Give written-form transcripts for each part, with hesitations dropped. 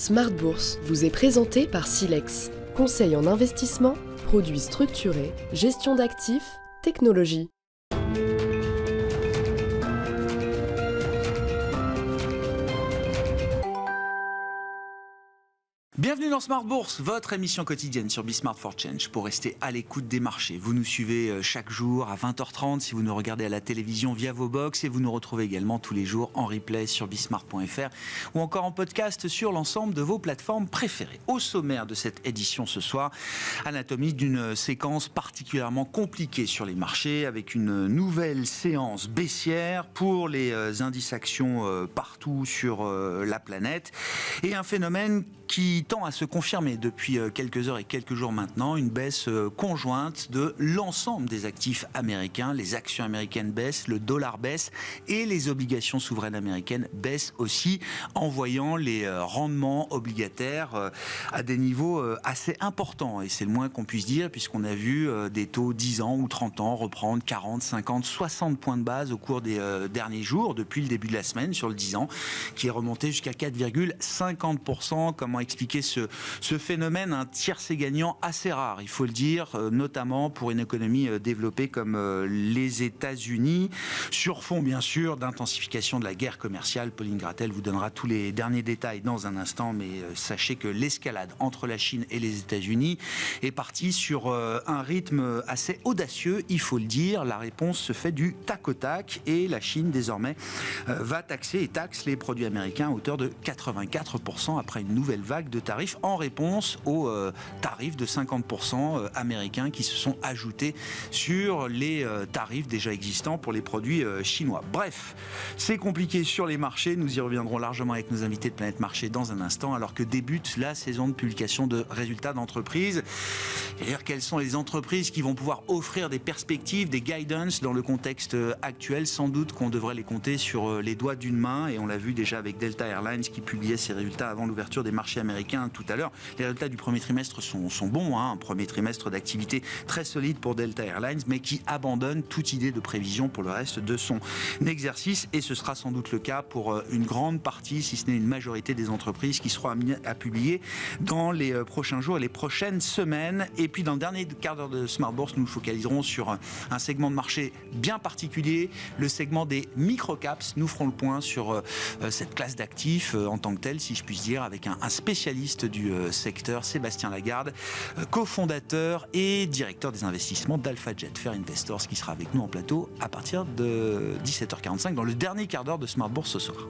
Smart Bourse vous est présenté par Silex. Conseil en investissement, produits structurés, gestion d'actifs, technologie. Bienvenue dans Smart Bourse, votre émission quotidienne sur Smart for Change pour rester à l'écoute des marchés. Vous nous suivez chaque jour à 20h30 si vous nous regardez à la télévision via vos box et vous nous retrouvez également tous les jours en replay sur bismart.fr ou encore en podcast sur l'ensemble de vos plateformes préférées. Au sommaire de cette édition ce soir, anatomie d'une séquence particulièrement compliquée sur les marchés avec une nouvelle séance baissière pour les indices actions partout sur la planète et un phénomène qui tend à se confirmer depuis quelques heures et quelques jours maintenant, une baisse conjointe de l'ensemble des actifs américains. Les actions américaines baissent, le dollar baisse et les obligations souveraines américaines baissent aussi, envoyant les rendements obligataires à des niveaux assez importants. Et c'est le moins qu'on puisse dire, puisqu'on a vu des taux 10 ans ou 30 ans reprendre 40, 50, 60 points de base au cours des derniers jours, depuis le début de la semaine, sur le 10 ans, qui est remonté jusqu'à 4,50%. Comment expliquer ce phénomène, un tiercé gagnant assez rare, il faut le dire, notamment pour une économie développée comme les États-Unis, sur fond bien sûr d'intensification de la guerre commerciale. Pauline Gratel vous donnera tous les derniers détails dans un instant, mais sachez que l'escalade entre la Chine et les États-Unis est partie sur un rythme assez audacieux, il faut le dire. La réponse se fait du tac au tac et la Chine désormais va taxer et taxe les produits américains à hauteur de 84% après une nouvelle vague de tarifs en réponse aux tarifs de 50% américains qui se sont ajoutés sur les tarifs déjà existants pour les produits chinois. Bref, c'est compliqué sur les marchés, nous y reviendrons largement avec nos invités de Planète Marché dans un instant, alors que débute la saison de publication de résultats d'entreprises. Et d'ailleurs, quelles sont les entreprises qui vont pouvoir offrir des perspectives, des guidance dans le contexte actuel? Sans doute qu'on devrait les compter sur les doigts d'une main, et on l'a vu déjà avec Delta Airlines qui publiait ses résultats avant l'ouverture des marchés américains tout à l'heure. Les résultats du premier trimestre sont bons, un premier trimestre d'activité très solide pour Delta Airlines, mais qui abandonne toute idée de prévision pour le reste de son exercice, et ce sera sans doute le cas pour une grande partie, si ce n'est une majorité des entreprises qui seront amenées à publier dans les prochains jours et les prochaines semaines. Et puis dans le dernier quart d'heure de Smart Bourse, nous nous focaliserons sur un segment de marché bien particulier, le segment des microcaps. Nous ferons le point sur cette classe d'actifs en tant que telle, si je puis dire, avec un spécialiste du secteur, Sébastien Lagarde, cofondateur et directeur des investissements d'Alpha Jet Fair Investors, qui sera avec nous en plateau à partir de 17h45 dans le dernier quart d'heure de Smart Bourse ce soir.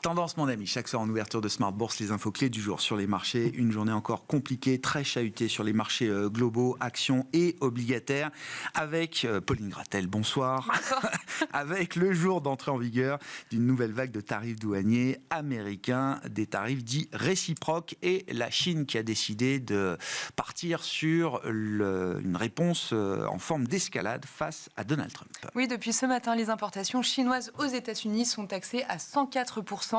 Tendance, mon ami, chaque soir en ouverture de Smart Bourse, les infos clés du jour sur les marchés. Une journée encore compliquée, très chahutée sur les marchés globaux, actions et obligataires, avec Pauline Gratel, bonsoir. Avec le jour d'entrée en vigueur d'une nouvelle vague de tarifs douaniers américains, des tarifs dits réciproques, et la Chine qui a décidé de partir sur une réponse en forme d'escalade face à Donald Trump. Oui, depuis ce matin, les importations chinoises aux États-Unis sont taxées à 104%.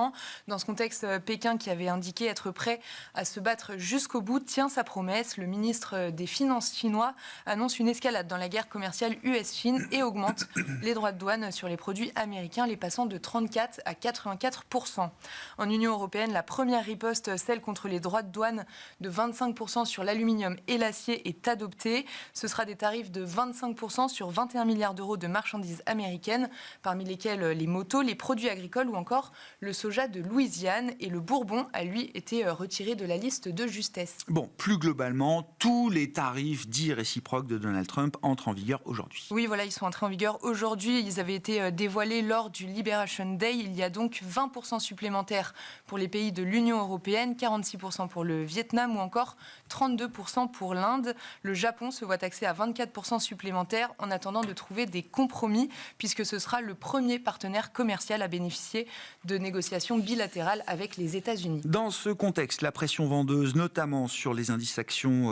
Dans ce contexte, Pékin, qui avait indiqué être prêt à se battre jusqu'au bout, tient sa promesse. Le ministre des Finances chinois annonce une escalade dans la guerre commerciale US-Chine et augmente les droits de douane sur les produits américains, les passant de 34 à 84%. En Union européenne, la première riposte, celle contre les droits de douane de 25% sur l'aluminium et l'acier, est adoptée. Ce sera des tarifs de 25% sur 21 milliards d'euros de marchandises américaines, parmi lesquelles les motos, les produits agricoles ou encore le soja de Louisiane, et le bourbon a lui été retiré de la liste de justesse. Bon, plus globalement, tous les tarifs dits réciproques de Donald Trump entrent en vigueur aujourd'hui. Oui, voilà, ils sont entrés en vigueur aujourd'hui. Ils avaient été dévoilés lors du Liberation Day. Il y a donc 20% supplémentaires pour les pays de l'Union européenne, 46% pour le Vietnam ou encore 32% pour l'Inde. Le Japon se voit taxé à 24% supplémentaires en attendant de trouver des compromis, puisque ce sera le premier partenaire commercial à bénéficier de négociations relations bilatérales avec les États-Unis. Dans ce contexte, la pression vendeuse, notamment sur les indices actions,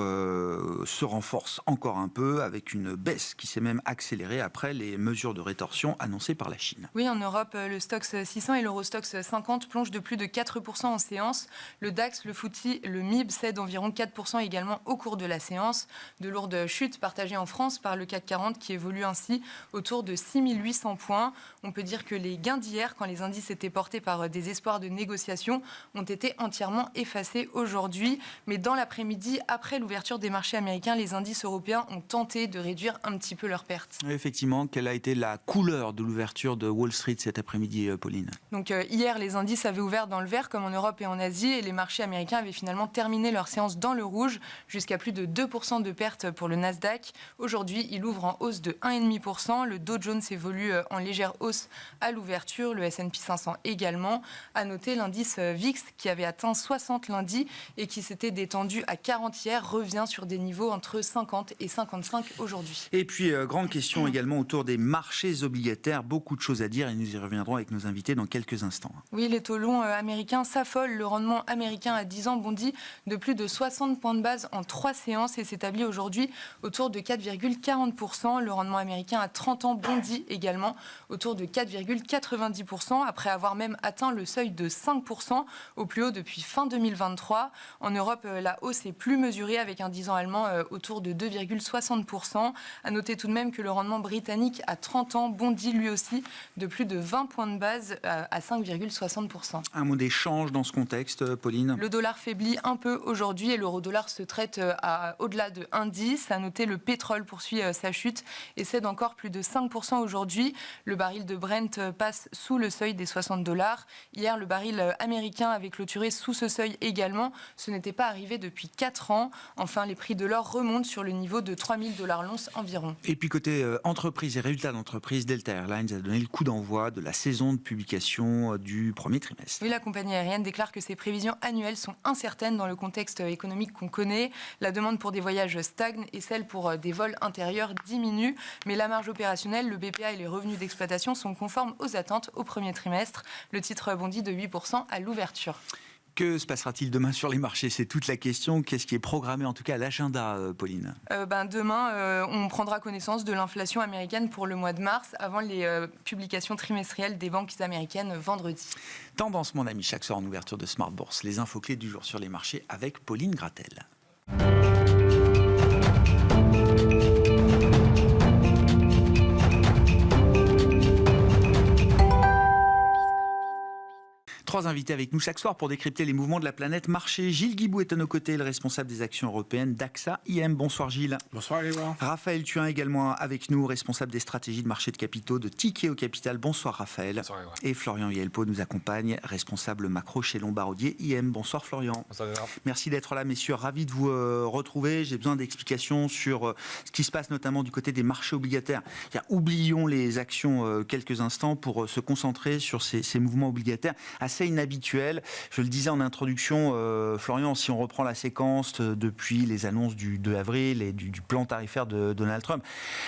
se renforce encore un peu, avec une baisse qui s'est même accélérée après les mesures de rétorsion annoncées par la Chine. Oui, en Europe, le Stoxx 600 et l'Eurostoxx 50 plongent de plus de 4% en séance. Le DAX, le FTSE, le MIB cèdent environ 4% également au cours de la séance. De lourdes chutes partagées en France par le CAC 40 qui évolue ainsi autour de 6 800 points. On peut dire que les gains d'hier, quand les indices étaient portés par des espoirs de négociation, ont été entièrement effacés aujourd'hui. Mais dans l'après-midi, après l'ouverture des marchés américains, les indices européens ont tenté de réduire un petit peu leurs pertes. Effectivement, quelle a été la couleur de l'ouverture de Wall Street cet après-midi, Pauline? Donc hier, les indices avaient ouvert dans le vert comme en Europe et en Asie et les marchés américains avaient finalement terminé leur séance dans le rouge, jusqu'à plus de 2% de pertes pour le Nasdaq. Aujourd'hui, il ouvre en hausse de 1,5%. Le Dow Jones évolue en légère hausse à l'ouverture, le S&P 500 également. À noter, l'indice VIX qui avait atteint 60 lundi et qui s'était détendu à 40 hier revient sur des niveaux entre 50 et 55 aujourd'hui. Et puis, grande question également autour des marchés obligataires. Beaucoup de choses à dire et nous y reviendrons avec nos invités dans quelques instants. Oui, les taux longs américains s'affolent. Le rendement américain à 10 ans bondit de plus de 60 points de base en 3 séances et s'établit aujourd'hui autour de 4,40%. Le rendement américain à 30 ans bondit également autour de 4,90% après avoir même atteint le seuil de 5% au plus haut depuis fin 2023. En Europe, la hausse est plus mesurée avec un 10 ans allemand autour de 2,60%. À noter tout de même que le rendement britannique à 30 ans bondit lui aussi de plus de 20 points de base à 5,60%. Un mot d'échange dans ce contexte, Pauline? Le dollar faiblit un peu aujourd'hui et l'euro-dollar se traite au-delà de 1,10. À noter, le pétrole poursuit sa chute et cède encore plus de 5% aujourd'hui. Le baril de Brent passe sous le seuil des $60. Hier, le baril américain avait clôturé sous ce seuil également. Ce n'était pas arrivé depuis 4 ans. Enfin, les prix de l'or remontent sur le niveau de $3 000 l'once environ. Et puis côté entreprise et résultats d'entreprise, Delta Airlines a donné le coup d'envoi de la saison de publication du premier trimestre. Oui, la compagnie aérienne déclare que ses prévisions annuelles sont incertaines dans le contexte économique qu'on connaît. La demande pour des voyages stagne et celle pour des vols intérieurs diminue. Mais la marge opérationnelle, le BPA et les revenus d'exploitation sont conformes aux attentes au premier trimestre. Le titre bondit de 8% à l'ouverture. Que se passera-t-il demain sur les marchés? C'est toute la question. Qu'est-ce qui est programmé, en tout cas à l'agenda, Pauline? Demain, on prendra connaissance de l'inflation américaine pour le mois de mars, avant les publications trimestrielles des banques américaines vendredi. Tendance, mon ami, chaque soir en ouverture de Smart Bourse. Les infos clés du jour sur les marchés avec Pauline Gratel. Trois invités avec nous chaque soir pour décrypter les mouvements de la planète marché. Gilles Guibou est à nos côtés, le responsable des actions européennes d'AXA IM. Bonsoir Gilles. Bonsoir Grégoire. Raphaël Thuin également avec nous, responsable des stratégies de marché de capitaux de Tikehau Capital. Bonsoir Raphaël. Bonsoir Grégoire. Et Florian Yelpo nous accompagne, responsable macro chez Lombard-Odier IM. Bonsoir Florian. Bonsoir Grégoire. Merci d'être là messieurs, ravi de vous retrouver. J'ai besoin d'explications sur ce qui se passe notamment du côté des marchés obligataires. Oublions les actions quelques instants pour se concentrer sur ces mouvements obligataires assez inhabituels. Je le disais en introduction, Florian, si on reprend la séquence depuis les annonces du 2 avril et du plan tarifaire de Donald Trump,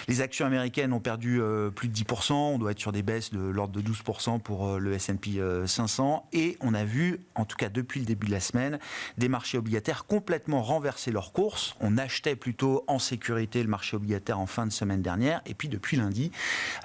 les actions américaines ont perdu plus de 10%, on doit être sur des baisses de l'ordre de 12% pour le S&P 500, et on a vu, en tout cas depuis le début de la semaine, des marchés obligataires complètement renverser leur course. On achetait plutôt en sécurité le marché obligataire en fin de semaine dernière, et puis depuis lundi,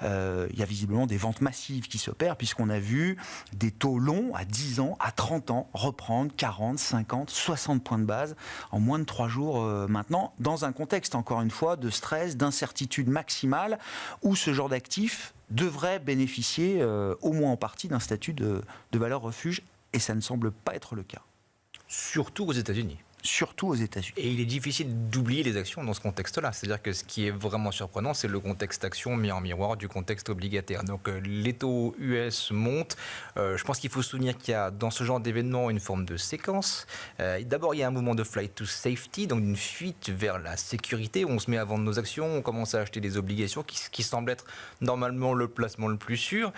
il y a visiblement des ventes massives qui s'opèrent, puisqu'on a vu des taux longs à 10 ans, à 30 ans, reprendre 40, 50, 60 points de base en moins de 3 jours maintenant, dans un contexte, encore une fois, de stress, d'incertitude maximale, où ce genre d'actifs devrait bénéficier, au moins en partie, d'un statut de valeur refuge, et ça ne semble pas être le cas. Surtout aux États-Unis. Surtout aux États-Unis. Et il est difficile d'oublier les actions dans ce contexte-là. C'est-à-dire que ce qui est vraiment surprenant, c'est le contexte action mis en miroir du contexte obligataire. Donc les taux US montent. Je pense qu'il faut se souvenir qu'il y a dans ce genre d'événement une forme de séquence. D'abord, il y a un mouvement de flight to safety, donc une fuite vers la sécurité. On se met à vendre nos actions, on commence à acheter des obligations, qui semble être normalement le placement le plus sûr.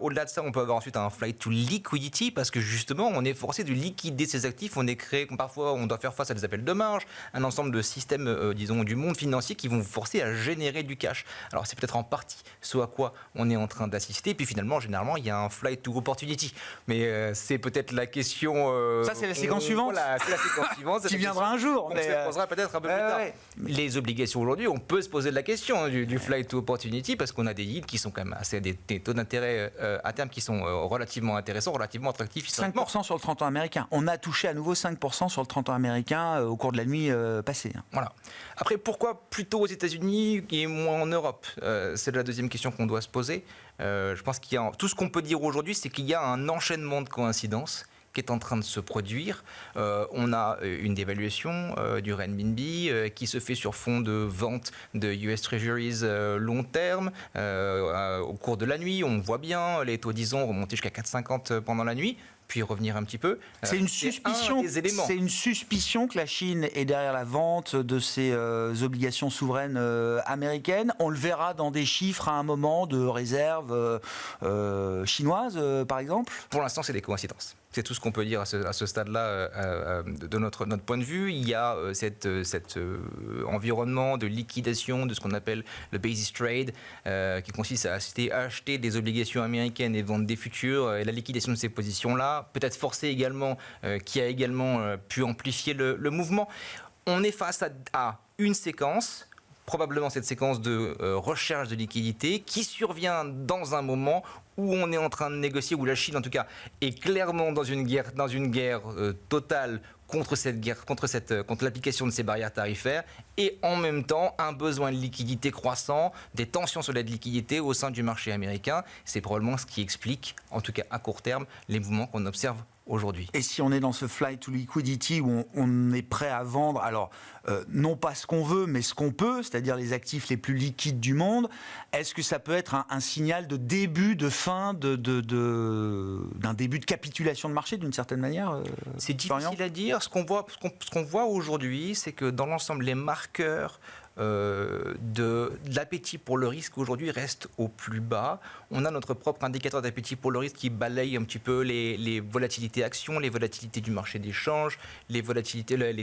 Au-delà de ça, on peut avoir ensuite un flight to liquidity, parce que justement, on est forcé de liquider ces actifs. On est créé, parfois, on doit doit faire face à des appels de marge, un ensemble de systèmes, disons, du monde financier qui vont vous forcer à générer du cash. Alors c'est peut-être en partie ce à quoi on est en train d'assister. Puis finalement, généralement, il y a un flight to opportunity. Mais c'est peut-être la question... ça, c'est la séquence suivante. Voilà, c'est la séquence suivante. Qui viendra un jour. On se posera peut-être un peu plus tard. Ouais. Les obligations aujourd'hui, on peut se poser la question du flight to opportunity parce qu'on a des yields qui sont quand même assez... des taux d'intérêt à terme qui sont relativement intéressants, relativement attractifs. 5% sur le 30 ans américain. On a touché à nouveau 5% sur le 30 ans américain au cours de la nuit passée. Voilà. Après, pourquoi plutôt aux États-Unis et moins en Europe ? C'est la deuxième question qu'on doit se poser. Je pense qu'il y a tout ce qu'on peut dire aujourd'hui, c'est qu'il y a un enchaînement de coïncidences qui est en train de se produire. On a une dévaluation du renminbi qui se fait sur fond de vente de US Treasuries long terme. Au cours de la nuit, on voit bien les taux 10 ans remonter jusqu'à 4,50 pendant la nuit, puis revenir un petit peu. C'est une suspicion. C'est une suspicion que la Chine est derrière la vente de ces obligations souveraines américaines. On le verra dans des chiffres à un moment de réserve chinoise, par exemple. Pour l'instant, c'est des coïncidences. C'est tout ce qu'on peut dire à ce stade-là de notre point de vue. Il y a cet environnement de liquidation de ce qu'on appelle le basis trade, qui consiste à acheter des obligations américaines et vendre des futurs. Et la liquidation de ces positions-là, peut-être forcée également, qui a également pu amplifier le mouvement. On est face à une séquence, probablement cette séquence de recherche de liquidité, qui survient dans un moment où on est en train de négocier, où la Chine en tout cas est clairement dans une guerre totale contre l'application de ces barrières tarifaires, et en même temps un besoin de liquidité croissant, des tensions sur la liquidité au sein du marché américain. C'est probablement ce qui explique, en tout cas à court terme, les mouvements qu'on observe aujourd'hui. Et si on est dans ce flight to liquidity où on est prêt à vendre, alors non pas ce qu'on veut, mais ce qu'on peut, c'est-à-dire les actifs les plus liquides du monde, est-ce que ça peut être un signal de début, de fin, d'un début de capitulation de marché d'une certaine manière C'est difficile à dire. Ce qu'on voit aujourd'hui, c'est que dans l'ensemble, les marqueurs de l'appétit pour le risque aujourd'hui reste au plus bas. On a notre propre indicateur d'appétit pour le risque qui balaye un petit peu les volatilités actions, les volatilités du marché des changes, les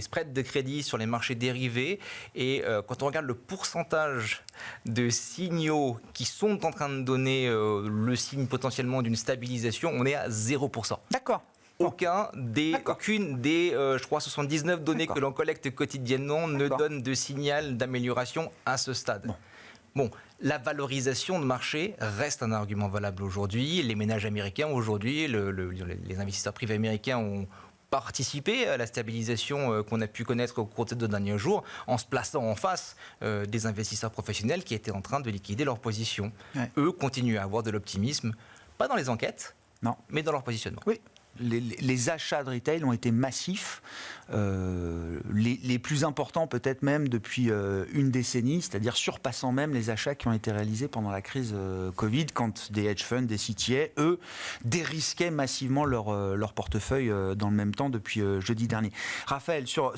spreads de crédit sur les marchés dérivés. Et quand on regarde le pourcentage de signaux qui sont en train de donner le signe potentiellement d'une stabilisation, on est à 0%. D'accord. Aucune des, je crois, 79 données que l'on collecte quotidiennement ne donne de signal d'amélioration à ce stade. Bon, la valorisation de marché reste un argument valable aujourd'hui. Les ménages américains aujourd'hui, les investisseurs privés américains ont participé à la stabilisation qu'on a pu connaître au cours de ces 2 derniers jours en se plaçant en face des investisseurs professionnels qui étaient en train de liquider leur position. Ouais. Eux continuent à avoir de l'optimisme, pas dans les enquêtes, mais dans leur positionnement. Oui. Les achats de retail ont été massifs, les plus importants peut-être même depuis une décennie, c'est-à-dire surpassant même les achats qui ont été réalisés pendant la crise Covid, quand des hedge funds, des CTA, eux, dérisquaient massivement leur portefeuille dans le même temps depuis jeudi dernier. Raphaël, sur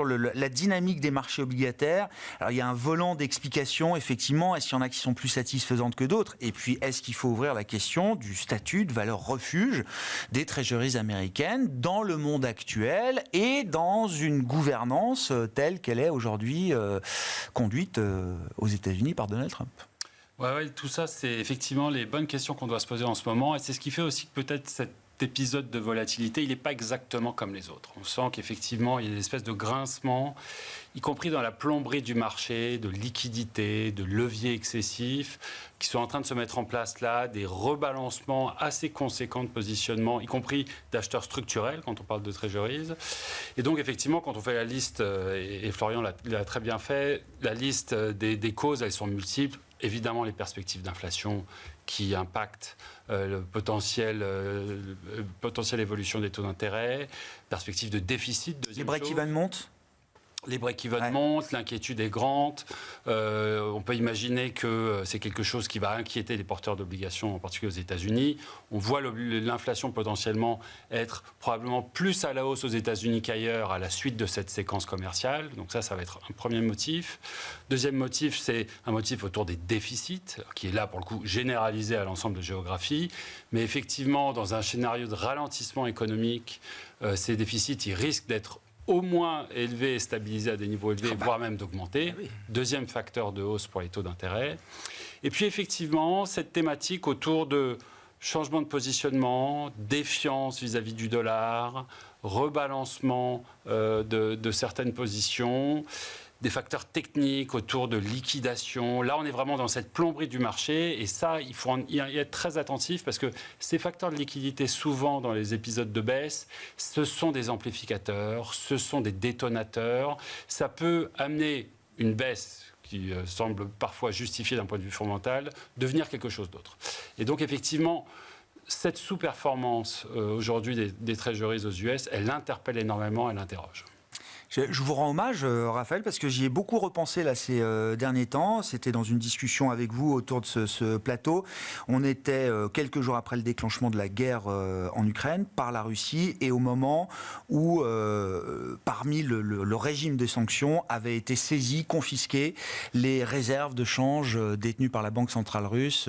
la dynamique des marchés obligataires, alors il y a un volant d'explications, effectivement, est-ce qu'il y en a qui sont plus satisfaisantes que d'autres ? Et puis, est-ce qu'il faut ouvrir la question du statut de valeur refuge des treasuries américaines dans le monde actuel et dans une gouvernance telle qu'elle est aujourd'hui conduite aux États-Unis par Donald Trump. Oui, tout ça, c'est effectivement les bonnes questions qu'on doit se poser en ce moment. Et c'est ce qui fait aussi que peut-être cet épisode de volatilité, il n'est pas exactement comme les autres. On sent qu'effectivement, il y a une espèce de grincement, y compris dans la plomberie du marché, de liquidité, de levier excessif, qui sont en train de se mettre en place là, des rebalancements assez conséquents de positionnement, y compris d'acheteurs structurels, quand on parle de treasuries. Et donc, effectivement, quand on fait la liste, et Florian l'a très bien fait, la liste des causes, elles sont multiples. Évidemment, les perspectives d'inflation qui impactent potentielle évolution des taux d'intérêt, perspectives de déficit. Les break-even montent ? Les break-even montent, l'inquiétude est grande. On peut imaginer que c'est quelque chose qui va inquiéter les porteurs d'obligations, en particulier aux États-Unis. On voit l'inflation potentiellement être probablement plus à la hausse aux États-Unis qu'ailleurs à la suite de cette séquence commerciale. Donc ça va être un premier motif. Deuxième motif, c'est un motif autour des déficits, qui est là pour le coup généralisé à l'ensemble de géographies. Mais effectivement, dans un scénario de ralentissement économique, ces déficits ils risquent d'être au moins élevé et stabilisé à des niveaux élevés, voire même d'augmenter. Deuxième facteur de hausse pour les taux d'intérêt. Et puis effectivement, cette thématique autour de changement de positionnement, défiance vis-à-vis du dollar, rebalancement de certaines positions, des facteurs techniques autour de liquidation. Là, on est vraiment dans cette plomberie du marché et ça, il faut y être très attentif parce que ces facteurs de liquidité, souvent dans les épisodes de baisse, ce sont des amplificateurs, ce sont des détonateurs. Ça peut amener une baisse qui semble parfois justifiée d'un point de vue fondamental, devenir quelque chose d'autre. Et donc, effectivement, cette sous-performance aujourd'hui des treasuries aux US, elle interpelle énormément, elle interroge. Je vous rends hommage, Raphaël, parce que j'y ai beaucoup repensé là, ces derniers temps. C'était dans une discussion avec vous autour de ce plateau. On était quelques jours après le déclenchement de la guerre en Ukraine par la Russie et au moment où, parmi le régime de sanctions, avaient été saisies, confisquées les réserves de change détenues par la Banque centrale russe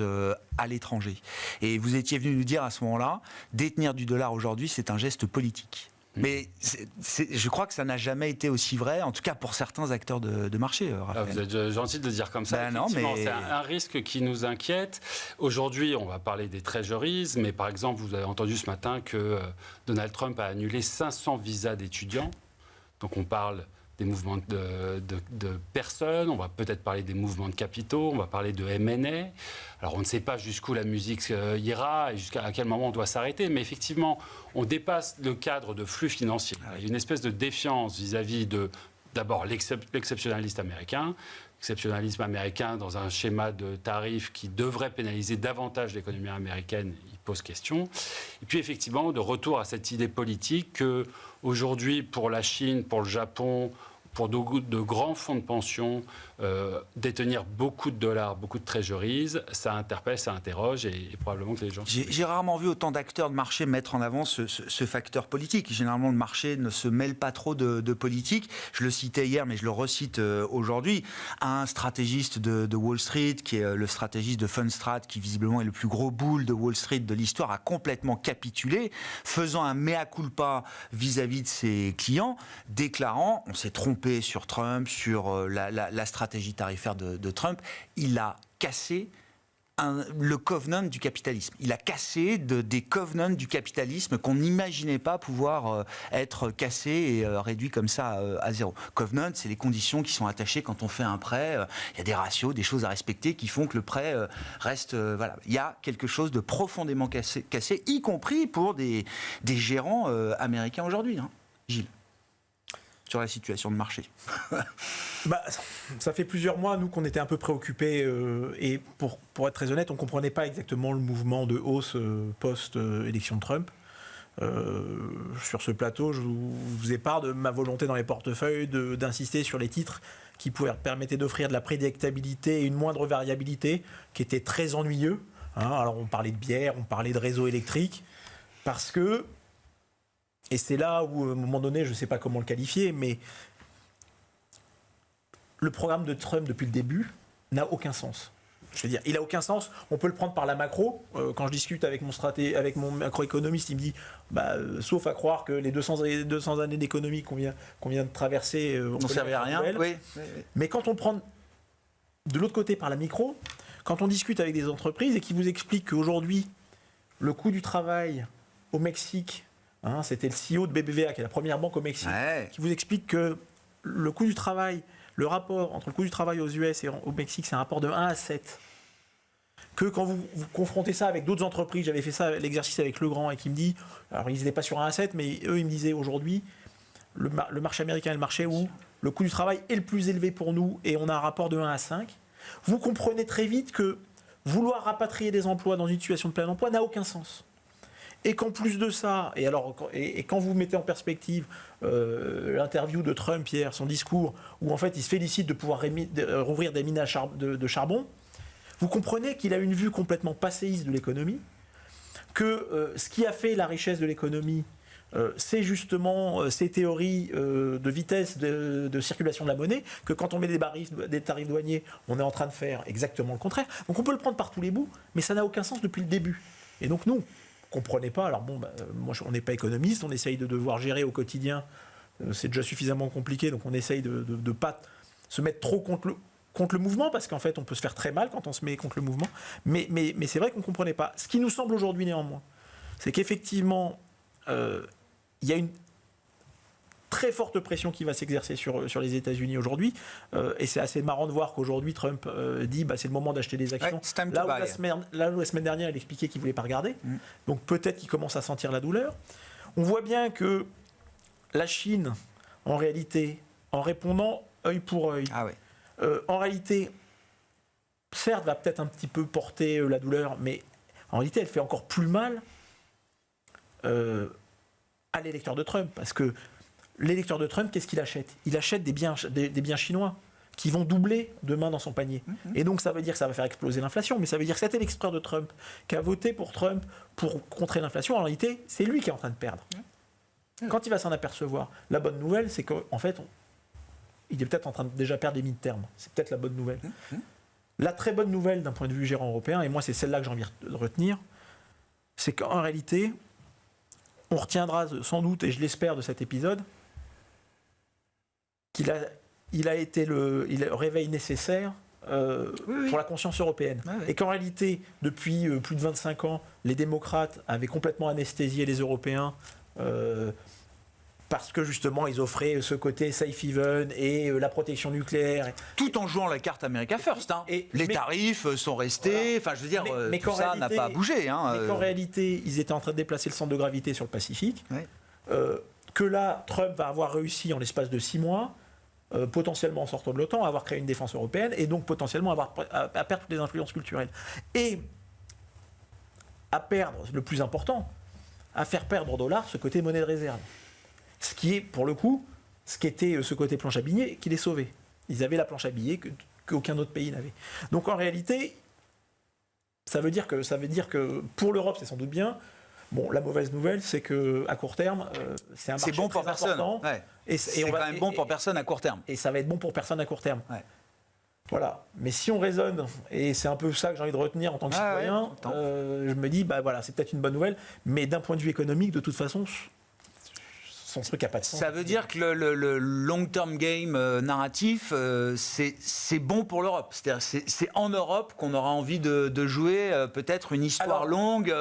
à l'étranger. Et vous étiez venu nous dire à ce moment-là, détenir du dollar aujourd'hui, c'est un geste politique. Mais je crois que ça n'a jamais été aussi vrai, en tout cas pour certains acteurs de marché. Raphaël. Vous êtes gentil de le dire comme ça. Non, mais... C'est un risque qui nous inquiète. Aujourd'hui, on va parler des treasuries, mais par exemple, vous avez entendu ce matin que Donald Trump a annulé 500 visas d'étudiants. Donc on parle des mouvements de personnes, on va peut-être parler des mouvements de capitaux, on va parler de M&A. Alors on ne sait pas jusqu'où la musique ira et jusqu'à quel moment on doit s'arrêter, mais effectivement, on dépasse le cadre de flux financiers. Il y a une espèce de défiance vis-à-vis de, d'abord, l'exceptionnalisme américain dans un schéma de tarifs qui devrait pénaliser davantage l'économie américaine, il pose question. Et puis effectivement, de retour à cette idée politique que aujourd'hui, pour la Chine, pour le Japon, pour de grands fonds de pension, détenir beaucoup de dollars, beaucoup de treasuries, ça interpelle, ça interroge et probablement que les gens... J'ai rarement vu autant d'acteurs de marché mettre en avant ce facteur politique. Généralement, le marché ne se mêle pas trop de politique. Je le citais hier, mais je le recite aujourd'hui. Un stratégiste de Wall Street, qui est le stratégiste de Fundstrat, qui visiblement est le plus gros bull de Wall Street de l'histoire, a complètement capitulé, faisant un mea culpa vis-à-vis de ses clients, déclarant, on s'est trompé sur Trump, sur la stratégie tarifaire de Trump, il a cassé le covenant du capitalisme. Il a cassé des covenants du capitalisme qu'on n'imaginait pas pouvoir être cassés et réduits comme ça à zéro. Covenant, c'est les conditions qui sont attachées quand on fait un prêt. Il y a des ratios, des choses à respecter qui font que le prêt reste... voilà. Il y a quelque chose de profondément cassé, y compris pour des gérants américains aujourd'hui. Hein. Gilles, sur la situation de marché. Ça fait plusieurs mois, nous, qu'on était un peu préoccupés et pour être très honnête, on ne comprenait pas exactement le mouvement de hausse post-élection de Trump. Sur ce plateau, je vous faisais part de ma volonté dans les portefeuilles d'insister sur les titres qui permettaient d'offrir de la prédictabilité et une moindre variabilité, qui était très ennuyeux. Hein, alors on parlait de bière, on parlait de réseau électrique, parce que... Et c'est là où, à un moment donné, je ne sais pas comment le qualifier, mais le programme de Trump depuis le début n'a aucun sens. Je veux dire, il n'a aucun sens. On peut le prendre par la macro. Quand je discute avec mon macroéconomiste, il me dit, sauf à croire que les 200 années d'économie qu'on vient de traverser... on ne servait à rien. Oui. Mais quand on prend de l'autre côté par la micro, quand on discute avec des entreprises et qui vous expliquent qu'aujourd'hui, le coût du travail au Mexique... c'était le CEO de BBVA, qui est la première banque au Mexique, qui vous explique que le coût du travail, le rapport entre le coût du travail aux US et au Mexique, c'est un rapport de 1 à 7. Que quand vous confrontez ça avec d'autres entreprises, j'avais fait ça, l'exercice avec Legrand, et qui me dit, alors ils n'étaient pas sur 1 à 7, mais eux, ils me disaient aujourd'hui, le marché américain est le marché où le coût du travail est le plus élevé pour nous, et on a un rapport de 1 à 5. Vous comprenez très vite que vouloir rapatrier des emplois dans une situation de plein emploi n'a aucun sens. Et qu'en plus de ça, et quand vous mettez en perspective l'interview de Trump hier, son discours, où en fait il se félicite de pouvoir rouvrir des mines de charbon, vous comprenez qu'il a une vue complètement passéiste de l'économie, que ce qui a fait la richesse de l'économie, c'est justement ces théories de vitesse de circulation de la monnaie, que quand on met des tarifs douaniers, on est en train de faire exactement le contraire. Donc on peut le prendre par tous les bouts, mais ça n'a aucun sens depuis le début. Et donc nous, comprenez pas. Alors moi, on n'est pas économiste, on essaye de devoir gérer au quotidien c'est déjà suffisamment compliqué, donc on essaye de ne pas se mettre trop contre le mouvement, parce qu'en fait, on peut se faire très mal quand on se met contre le mouvement. Mais c'est vrai qu'on ne comprenait pas. Ce qui nous semble aujourd'hui, néanmoins, c'est qu'effectivement, il y a une très forte pression qui va s'exercer sur les États-Unis aujourd'hui. Et c'est assez marrant de voir qu'aujourd'hui, Trump dit c'est le moment d'acheter des actions. Ouais, là où la semaine dernière, il expliquait qu'il ne voulait pas regarder. Donc peut-être qu'il commence à sentir la douleur. On voit bien que la Chine, en réalité, en répondant œil pour œil, en réalité, certes, va peut-être un petit peu porter la douleur, mais en réalité, elle fait encore plus mal à l'électeur de Trump. Parce que l'électeur de Trump, qu'est-ce qu'il achète ? Il achète des biens chinois qui vont doubler demain dans son panier. Et donc, ça veut dire que ça va faire exploser l'inflation, mais ça veut dire que cet électeur de Trump qui a voté pour Trump pour contrer l'inflation, en réalité, c'est lui qui est en train de perdre. Quand il va s'en apercevoir, la bonne nouvelle, c'est qu'en fait, il est peut-être en train de déjà perdre des mi-termes. C'est peut-être la bonne nouvelle. La très bonne nouvelle d'un point de vue gérant européen, et moi, c'est celle-là que j'ai envie de retenir, c'est qu'en réalité, on retiendra sans doute, et je l'espère, de cet épisode, qu'il a été le réveil nécessaire pour la conscience européenne. Et qu'en réalité, depuis plus de 25 ans, les démocrates avaient complètement anesthésié les Européens parce que justement, ils offraient ce côté safe haven et la protection nucléaire. Tout en jouant la carte America First. Les tarifs sont restés, enfin je veux dire, mais tout ça n'a pas bougé. Mais qu'en réalité, ils étaient en train de déplacer le centre de gravité sur le Pacifique. Que là, Trump va avoir réussi en l'espace de 6 mois, potentiellement en sortant de l'OTAN, à avoir créé une défense européenne et donc potentiellement à perdre toutes les influences culturelles. Et à perdre, le plus important, à faire perdre au dollar ce côté monnaie de réserve. Ce qui est, pour le coup, ce qui était ce côté planche à billets, qui les sauvait. Ils avaient la planche à billets qu'aucun autre pays n'avait. Donc en réalité, ça veut dire que pour l'Europe, c'est sans doute bien. Bon, la mauvaise nouvelle, c'est qu'à court terme, c'est un marché bon pour très personne. important. C'est quand même bon pour personne à court terme. Et ça va être bon pour personne à court terme. Voilà. Mais si on raisonne, et c'est un peu ça que j'ai envie de retenir en tant que citoyen, je me dis, voilà, c'est peut-être une bonne nouvelle, mais d'un point de vue économique, de toute façon, son truc n'a pas de sens. Ça veut dire que le long-term game narratif, c'est bon pour l'Europe. C'est-à-dire c'est en Europe qu'on aura envie de jouer peut-être une histoire longue,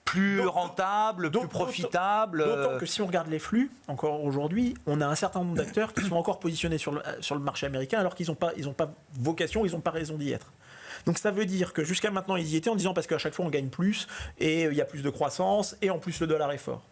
plus rentable, plus profitable. D'autant que si on regarde les flux, encore aujourd'hui, on a un certain nombre d'acteurs qui sont encore positionnés sur le marché américain alors qu'ils n'ont pas vocation, ils n'ont pas raison d'y être. Donc ça veut dire que jusqu'à maintenant, ils y étaient en disant parce qu'à chaque fois, on gagne plus et il y a plus de croissance et en plus, le dollar est fort.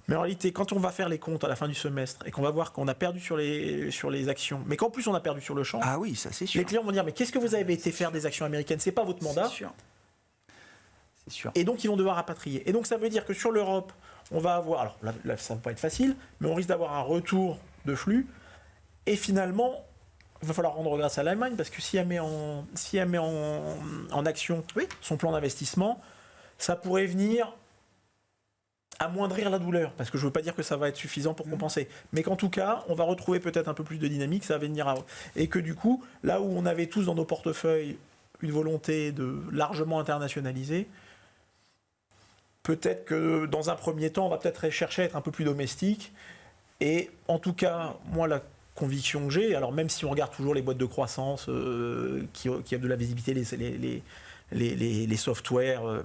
Mais en réalité, quand on va faire les comptes à la fin du semestre et qu'on va voir qu'on a perdu sur les actions, mais qu'en plus on a perdu sur le champ, ah oui, ça c'est sûr. Les clients vont dire mais qu'est-ce que vous avez été faire des actions américaines ? C'est pas votre mandat. C'est sûr. Et donc ils vont devoir rapatrier. Et donc ça veut dire que sur l'Europe, on va avoir, alors là ça va pas être facile, mais on risque d'avoir un retour de flux. Et finalement, il va falloir rendre grâce à l'Allemagne parce que si elle met en action son plan d'investissement, ça pourrait venir amoindrir la douleur, parce que je ne veux pas dire que ça va être suffisant pour compenser, mais qu'en tout cas, on va retrouver peut-être un peu plus de dynamique, ça va venir à... Et que du coup, là où on avait tous dans nos portefeuilles une volonté de largement internationaliser, peut-être que dans un premier temps, on va peut-être chercher à être un peu plus domestique, et en tout cas, moi, la conviction que j'ai, alors même si on regarde toujours les boîtes de croissance qui ont de la visibilité, les softwares...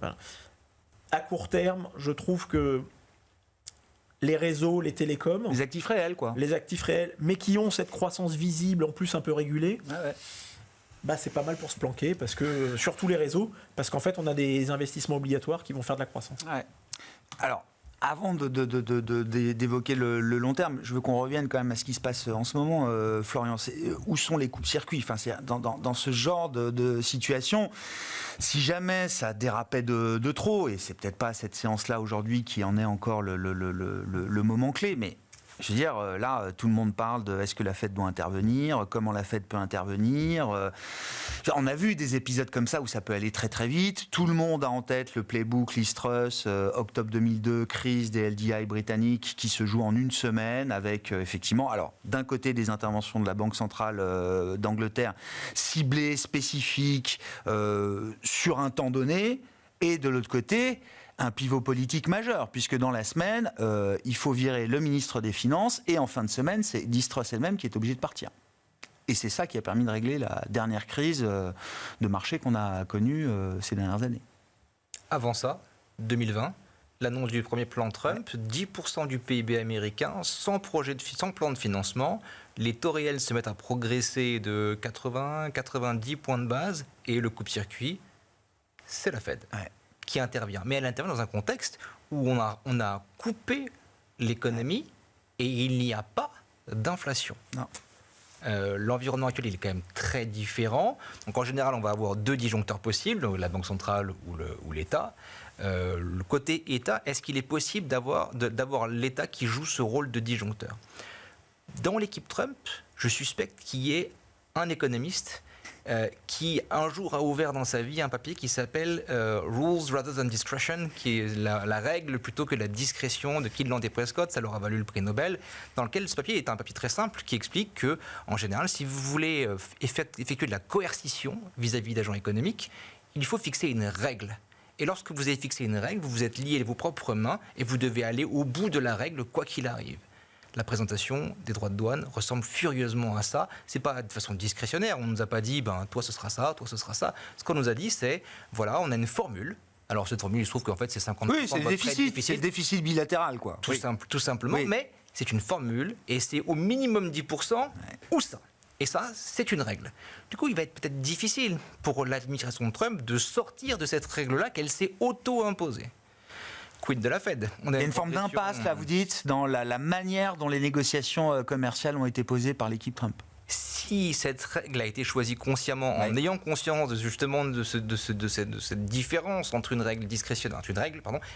à court terme, je trouve que les réseaux, les télécoms... Les actifs réels, quoi. Les actifs réels, mais qui ont cette croissance visible, en plus un peu régulée, c'est pas mal pour se planquer, parce que, surtout les réseaux, parce qu'en fait, on a des investissements obligatoires qui vont faire de la croissance. Alors, avant d'évoquer le long terme, je veux qu'on revienne quand même à ce qui se passe en ce moment, Florian. Où sont les coups-circuits ? Enfin, dans ce genre de situation, si jamais ça dérapait de trop, et c'est peut-être pas cette séance-là aujourd'hui qui en est encore le moment clé, mais je veux dire, là, tout le monde parle de est-ce que la Fed doit intervenir, comment la Fed peut intervenir. On a vu des épisodes comme ça où ça peut aller très très vite. Tout le monde a en tête le playbook Liz Truss, octobre 2002, crise des LDI britanniques qui se joue en une semaine avec effectivement, alors d'un côté des interventions de la Banque centrale d'Angleterre ciblées, spécifiques, sur un temps donné, et de l'autre côté, un pivot politique majeur, puisque dans la semaine, il faut virer le ministre des Finances, et en fin de semaine, c'est Liz Truss elle-même qui est obligée de partir. Et c'est ça qui a permis de régler la dernière crise de marché qu'on a connue ces dernières années. Avant ça, 2020, l'annonce du premier plan Trump, 10% du PIB américain, sans plan de financement, les taux réels se mettent à progresser de 80-90 points de base, et le coupe-circuit, c'est la Fed qui intervient. Mais elle intervient dans un contexte où on a coupé l'économie et il n'y a pas d'inflation. Non. L'environnement actuel il est quand même très différent. Donc en général, on va avoir deux disjoncteurs possibles, la Banque centrale ou l'État. Le côté État, est-ce qu'il est possible d'avoir l'État qui joue ce rôle de disjoncteur ? Dans l'équipe Trump, je suspecte qu'il y ait un économiste qui un jour a ouvert dans sa vie un papier qui s'appelle Rules Rather Than Discretion, qui est la règle plutôt que la discrétion de Kydland et Prescott, ça leur a valu le prix Nobel, dans lequel ce papier est un papier très simple qui explique que, en général, si vous voulez effectuer de la coercition vis-à-vis d'agents économiques, il faut fixer une règle. Et lorsque vous avez fixé une règle, vous vous êtes lié de vos propres mains et vous devez aller au bout de la règle, quoi qu'il arrive. La présentation des droits de douane ressemble furieusement à ça. C'est pas de façon discrétionnaire. On nous a pas dit, toi ce sera ça, toi ce sera ça. Ce qu'on nous a dit, c'est, voilà, on a une formule. Alors cette formule, il se trouve qu'en fait c'est 50%. Oui, c'est le déficit bilatéral, quoi. Tout simplement. Oui. Mais c'est une formule et c'est au minimum 10% ou ça. Et ça, c'est une règle. Du coup, il va être peut-être difficile pour l'administration de Trump de sortir de cette règle-là qu'elle s'est auto-imposée. Quid de la Fed. Il y a une forme d'impasse, là, vous dites, dans la manière dont les négociations commerciales ont été posées par l'équipe Trump. Si cette règle a été choisie consciemment, en ayant conscience justement de cette différence entre une règle discrétionnaire,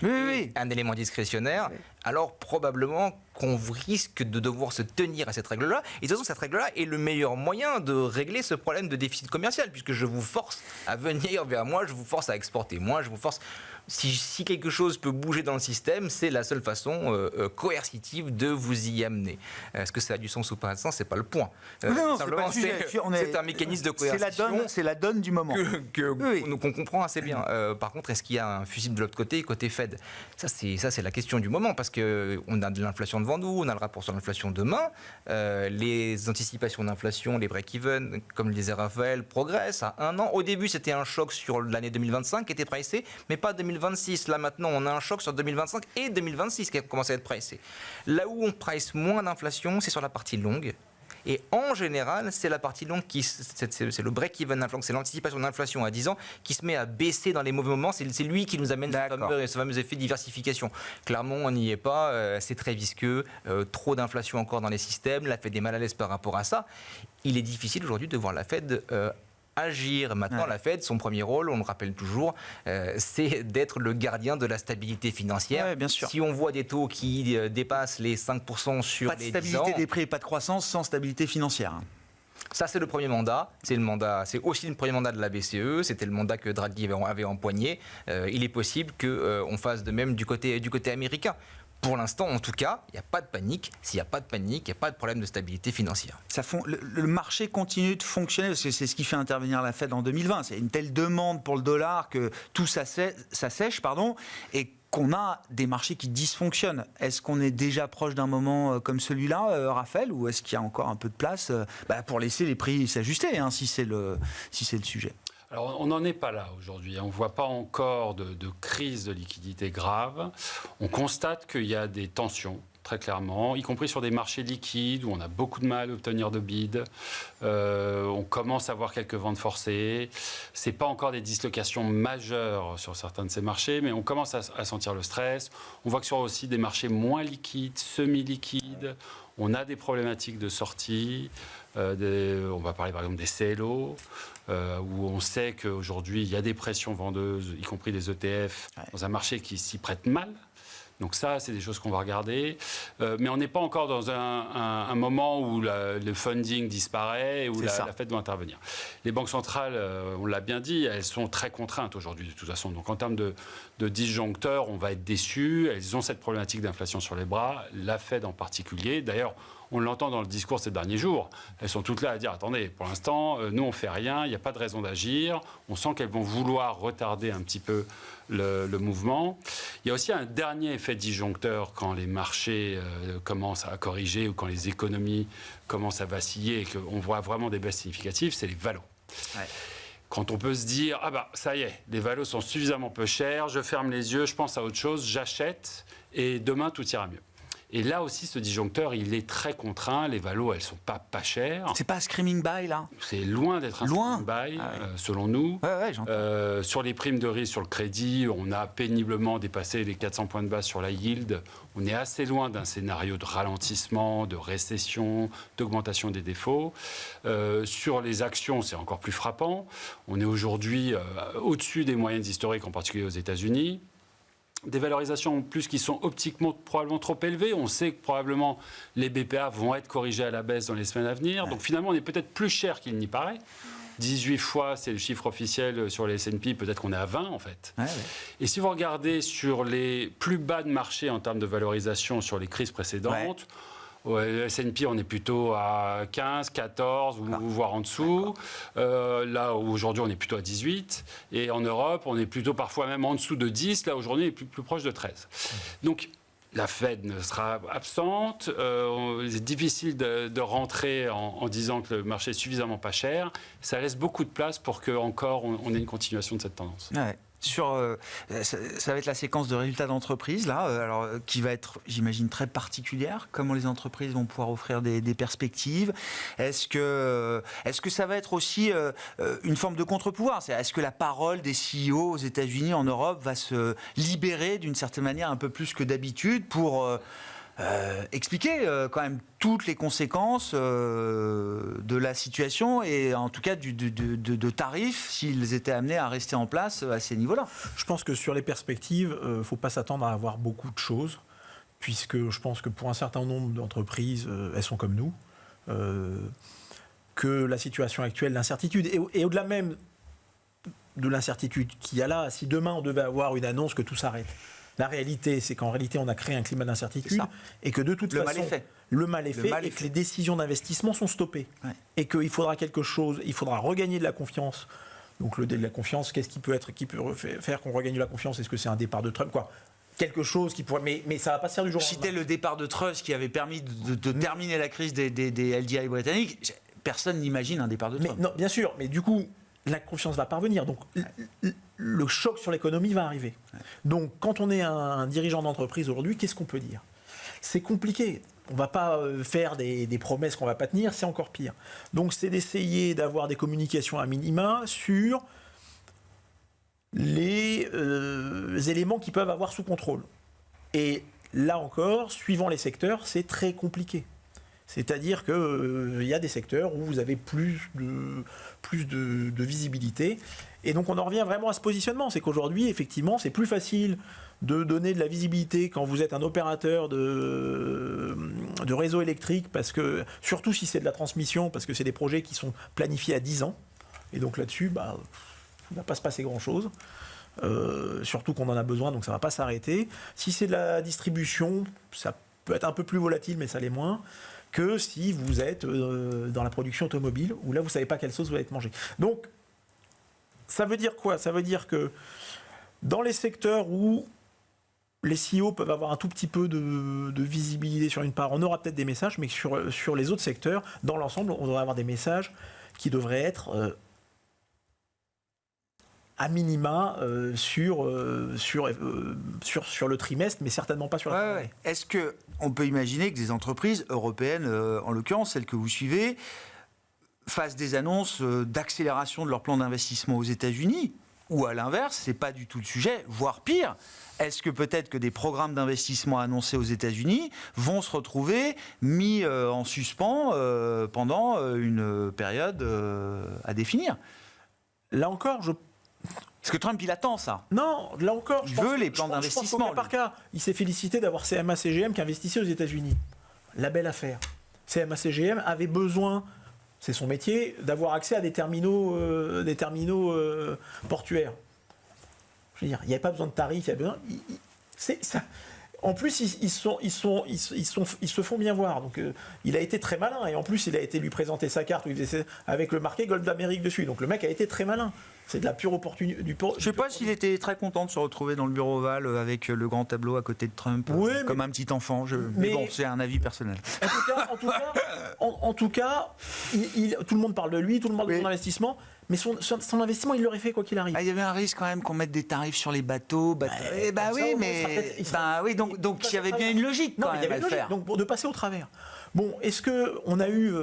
et un élément discrétionnaire, alors probablement qu'on risque de devoir se tenir à cette règle-là. Et de toute façon, cette règle-là est le meilleur moyen de régler ce problème de déficit commercial, puisque je vous force à venir vers moi, je vous force à exporter moins, je vous force... Si quelque chose peut bouger dans le système, c'est la seule façon coercitive de vous y amener. Est-ce que ça a du sens ou pas de sens ? C'est pas le point. Non, simplement, c'est un mécanisme de coercition. C'est la donne du moment. Qu'on comprend assez bien. Par contre, est-ce qu'il y a un fusible de l'autre côté Fed ? Ça, c'est la question du moment, parce qu'on a de l'inflation devant nous, on a le rapport sur l'inflation demain. Les anticipations d'inflation, les break-even, comme le disait Raphaël, progressent à 1 an. Au début, c'était un choc sur l'année 2025 qui était pricé, mais pas 2026. Là, maintenant, on a un choc sur 2025 et 2026 qui commence à être pricé. Là où on price moins d'inflation, c'est sur la partie longue. Et en général, c'est la partie longue c'est le break-even inflation, c'est l'anticipation d'inflation à 10 ans qui se met à baisser dans les mauvais moments. C'est lui qui nous amène ce fameux effet de diversification. Clairement, on n'y est pas. C'est très visqueux. Trop d'inflation encore dans les systèmes. La Fed est mal à l'aise par rapport à ça. Il est difficile aujourd'hui de voir la Fed agir. Maintenant, la Fed, son premier rôle, on le rappelle toujours, c'est d'être le gardien de la stabilité financière. Ouais, bien sûr. Si on voit des taux qui dépassent les 5% sur les 10 ans... Pas de stabilité des prix et pas de croissance sans stabilité financière. Ça, c'est le premier mandat. C'est aussi le premier mandat de la BCE. C'était le mandat que Draghi avait empoigné. Il est possible qu'on fasse de même du côté américain. Pour l'instant, en tout cas, il n'y a pas de panique. S'il n'y a pas de panique, il n'y a pas de problème de stabilité financière. Le marché continue de fonctionner, parce que c'est ce qui fait intervenir la Fed en 2020. C'est une telle demande pour le dollar que tout s'assèche, et qu'on a des marchés qui dysfonctionnent. Est-ce qu'on est déjà proche d'un moment comme celui-là, Raphaël, ou est-ce qu'il y a encore un peu de place pour laisser les prix s'ajuster, si c'est le sujet ? Alors, on n'en est pas là aujourd'hui. On ne voit pas encore de crise de liquidité grave. On constate qu'il y a des tensions, très clairement, y compris sur des marchés liquides où on a beaucoup de mal à obtenir de bids. On commence à voir quelques ventes forcées. Ce n'est pas encore des dislocations majeures sur certains de ces marchés, mais on commence à sentir le stress. On voit que sur aussi des marchés moins liquides, semi-liquides, on a des problématiques de sortie. On va parler par exemple des CLO, où on sait qu'aujourd'hui il y a des pressions vendeuses, y compris des ETF, dans un marché qui s'y prête mal. Donc ça, c'est des choses qu'on va regarder. Mais on n'est pas encore dans un moment où le funding disparaît et où la Fed doit intervenir. Les banques centrales, on l'a bien dit, elles sont très contraintes aujourd'hui de toute façon. Donc en termes de disjoncteurs, on va être déçus. Elles ont cette problématique d'inflation sur les bras, la Fed en particulier. D'ailleurs, On l'entend dans le discours ces derniers jours. Elles sont toutes là à dire, attendez, pour l'instant, nous, on ne fait rien, il n'y a pas de raison d'agir. On sent qu'elles vont vouloir retarder un petit peu le mouvement. Il y a aussi un dernier effet disjoncteur quand les marchés commencent à corriger ou quand les économies commencent à vaciller et qu'on voit vraiment des baisses significatives, c'est les valos. Ouais. Quand on peut se dire, ah bah ça y est, les valos sont suffisamment peu chers, je ferme les yeux, je pense à autre chose, j'achète et demain tout ira mieux. Et là aussi, ce disjoncteur, il est très contraint. Les valos, elles sont pas chères. C'est pas un screaming buy, là? C'est loin d'être un screaming buy, selon nous. Ouais, j'entends. Sur les primes de risque, sur le crédit, on a péniblement dépassé les 400 points de base sur la yield. On est assez loin d'un scénario de ralentissement, de récession, d'augmentation des défauts. Sur les actions, c'est encore plus frappant. On est aujourd'hui au-dessus des moyennes historiques, en particulier aux États-Unis. Des valorisations en plus qui sont optiquement probablement trop élevées. On sait que probablement les BPA vont être corrigés à la baisse dans les semaines à venir. Donc finalement, on est peut-être plus cher qu'il n'y paraît. 18 fois, c'est le chiffre officiel sur les S&P, peut-être qu'on est à 20 en fait. Et si vous regardez sur les plus bas de marché en termes de valorisation sur les crises précédentes, le S&P, on est plutôt à 15, 14, voire en dessous. Là, aujourd'hui, on est plutôt à 18. Et en Europe, on est plutôt parfois même en dessous de 10. Là, aujourd'hui, on est plus proche de 13. Donc, la Fed ne sera absente. C'est difficile de rentrer en disant que le marché est suffisamment pas cher. Ça laisse beaucoup de place pour qu'encore on ait une continuation de cette tendance. Ouais. Ça va être la séquence de résultats d'entreprise là, alors qui va être, j'imagine, très particulière. Comment les entreprises vont pouvoir offrir des perspectives. Est-ce que ça va être aussi une forme de contre-pouvoir? Est-ce que la parole des CEO aux États-Unis, en Europe, va se libérer d'une certaine manière un peu plus que d'habitude pour expliquer quand même toutes les conséquences de la situation et en tout cas de tarifs s'ils étaient amenés à rester en place à ces niveaux-là. Je pense que sur les perspectives, il ne faut pas s'attendre à avoir beaucoup de choses, puisque je pense que pour un certain nombre d'entreprises, elles sont comme nous, que la situation actuelle, l'incertitude, et au-delà même de l'incertitude qu'il y a là, si demain on devait avoir une annonce que tout s'arrête, la réalité, c'est qu'en réalité, on a créé un climat d'incertitude et que de toute façon, le mal est fait et que les décisions d'investissement sont stoppées. Et qu'il faudra quelque chose, il faudra regagner de la confiance. Donc le dé de la confiance, qu'est-ce qui peut faire qu'on regagne de la confiance? Est-ce que c'est un départ de Trump, quoi? Quelque chose qui pourrait... Mais ça va pas se faire du jour au lendemain. C'était le départ de Truss qui avait permis de terminer la crise des LDI britanniques. Personne n'imagine un départ de Trump. Non, bien sûr, mais du coup... la confiance va parvenir, donc le choc sur l'économie va arriver. Donc quand on est un dirigeant d'entreprise aujourd'hui, qu'est-ce qu'on peut dire? C'est compliqué, on ne va pas faire des promesses qu'on ne va pas tenir, c'est encore pire. Donc c'est d'essayer d'avoir des communications à minima sur les éléments qui peuvent avoir sous contrôle. Et là encore, suivant les secteurs, c'est très compliqué. C'est-à-dire qu'il y a des secteurs où vous avez plus de visibilité. Et donc on en revient vraiment à ce positionnement. C'est qu'aujourd'hui, effectivement, c'est plus facile de donner de la visibilité quand vous êtes un opérateur de réseau électrique, parce que, surtout si c'est de la transmission, parce que c'est des projets qui sont planifiés à 10 ans. Et donc là-dessus, il ne va pas se passer grand-chose. Surtout qu'on en a besoin, donc ça ne va pas s'arrêter. Si c'est de la distribution, ça peut être un peu plus volatile, mais ça l'est moins que si vous êtes dans la production automobile, où là, vous ne savez pas quelle sauce va être mangée. Donc, ça veut dire quoi? Ça veut dire que dans les secteurs où les CEO peuvent avoir un tout petit peu de visibilité sur une part, on aura peut-être des messages, mais sur les autres secteurs, dans l'ensemble, on devrait avoir des messages qui devraient être à minima sur le trimestre, mais certainement pas sur la année. Est-ce qu'on peut imaginer que des entreprises européennes, en l'occurrence celles que vous suivez, fassent des annonces d'accélération de leur plan d'investissement aux États-Unis? Ou à l'inverse, c'est pas du tout le sujet, voire pire. Est-ce que peut-être que des programmes d'investissement annoncés aux États-Unis vont se retrouver mis en suspens pendant une période à définir? Là encore, Parce que Trump, il attend ça. Non, là encore, il veut les plans d'investissement. Cas par cas, il s'est félicité d'avoir CMA-CGM qui investissait aux États-Unis. La belle affaire. CMA-CGM avait besoin, c'est son métier, d'avoir accès à des terminaux portuaires. Je veux dire, il n'y avait pas besoin de tarifs, il y avait besoin. En plus, ils se font bien voir. Donc, il a été très malin. Et en plus, il a été lui présenter sa carte où il faisait avec le marqué Golfe d'Amérique dessus. Donc, le mec a été très malin. C'est de la pure opportunité. Je ne sais pas s'il était très content de se retrouver dans le bureau ovale avec le grand tableau à côté de Trump, Oui, comme un petit enfant. Mais bon, c'est un avis personnel. En tout cas, tout le monde parle de lui, tout le monde parle de son investissement. Mais son investissement, il l'aurait fait quoi qu'il arrive. Il y avait un risque quand même qu'on mette des tarifs sur les bateaux. Donc il y avait bien une logique quand même à le faire. Donc de passer au travers. Bon, est-ce que on a eu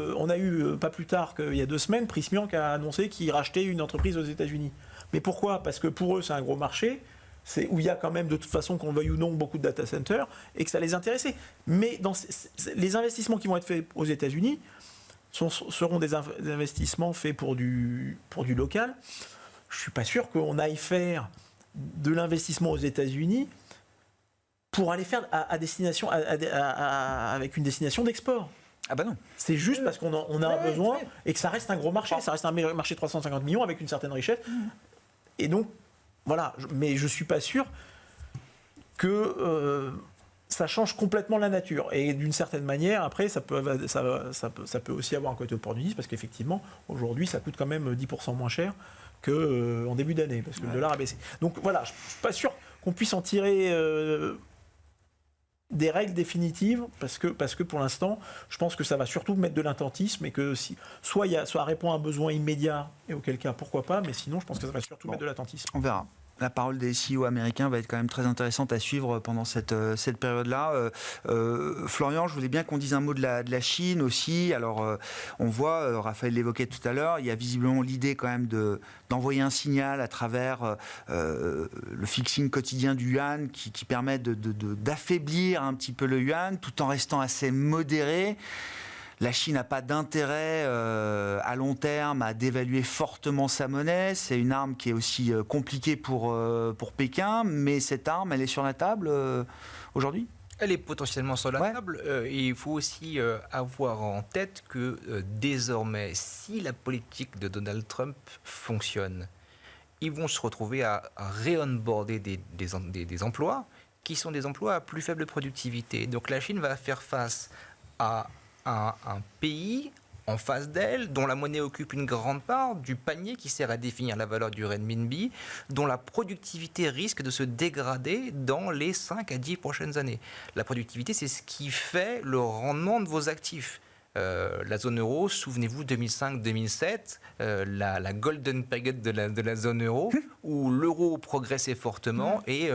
pas plus tard qu'il y a 2 semaines, Prysmian qui a annoncé qu'il rachetait une entreprise aux États-Unis. Mais pourquoi ? Parce que pour eux, c'est un gros marché. C'est où il y a quand même, de toute façon, qu'on le veuille ou non, beaucoup de data centers et que ça les intéressait. Mais les investissements qui vont être faits aux États-Unis seront des investissements faits pour du local. Je ne suis pas sûr qu'on aille faire de l'investissement aux États-Unis pour aller faire avec une destination d'export. Ah bah non. C'est juste parce qu'on a un besoin et que ça reste un gros marché. Ça reste un marché de 350 millions avec une certaine richesse. Et donc, voilà. Mais je ne suis pas sûr que ça change complètement la nature. Et d'une certaine manière, après, ça peut aussi avoir un côté opportuniste parce qu'effectivement, aujourd'hui, ça coûte quand même 10% moins cher qu'en début d'année parce que le dollar a baissé. Donc voilà, je ne suis pas sûr qu'on puisse en tirer des règles définitives parce que pour l'instant, je pense que ça va surtout mettre de l'intentisme et que soit répond à un besoin immédiat et auquel cas, pourquoi pas, mais sinon, je pense que ça va surtout mettre de l'intentisme. On verra. La parole des CEO américains va être quand même très intéressante à suivre pendant cette période-là. Florian, je voulais bien qu'on dise un mot de la Chine aussi. Alors, on voit, Raphaël l'évoquait tout à l'heure, il y a visiblement l'idée quand même d'envoyer un signal à travers le fixing quotidien du yuan qui permet d'affaiblir un petit peu le yuan tout en restant assez modéré. La Chine n'a pas d'intérêt à long terme à dévaluer fortement sa monnaie. C'est une arme qui est aussi compliquée pour Pékin, mais cette arme, elle est sur la table aujourd'hui ? Elle est potentiellement sur la table. Et il faut aussi avoir en tête que désormais, si la politique de Donald Trump fonctionne, ils vont se retrouver à réonboarder des emplois qui sont des emplois à plus faible productivité. Donc la Chine va faire face à un pays en face d'elle, dont la monnaie occupe une grande part du panier qui sert à définir la valeur du renminbi, dont la productivité risque de se dégrader dans les 5 à 10 prochaines années. La productivité, c'est ce qui fait le rendement de vos actifs. La zone euro, souvenez-vous, 2005-2007, la golden period de la zone euro, où l'euro progressait fortement et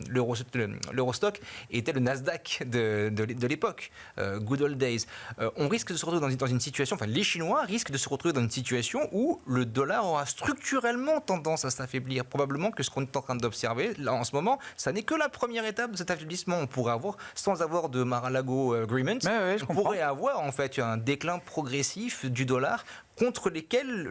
l'Eurostock était le Nasdaq de l'époque, good old days. On risque de se retrouver dans une situation, enfin les Chinois risquent de se retrouver dans une situation où le dollar aura structurellement tendance à s'affaiblir. Probablement que ce qu'on est en train d'observer là en ce moment, ça n'est que la première étape de cet affaiblissement. On pourrait avoir, sans avoir de Mar-a-Lago agreement, on pourrait avoir en fait un déclin progressif du dollar contre lesquels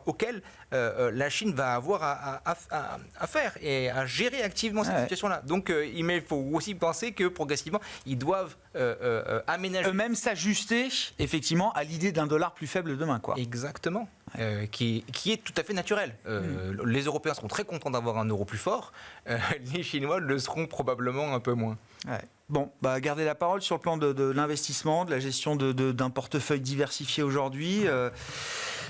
auquel la Chine va avoir à faire et à gérer activement cette situation-là. Donc il faut aussi penser que progressivement, ils doivent aménager. Eux-mêmes s'ajuster effectivement à l'idée d'un dollar plus faible demain, quoi. Exactement. Qui est tout à fait naturel. Les Européens seront très contents d'avoir un euro plus fort. Les Chinois le seront probablement un peu moins. Ouais. Bon, gardez la parole sur le plan de l'investissement, de la gestion d'un portefeuille diversifié aujourd'hui.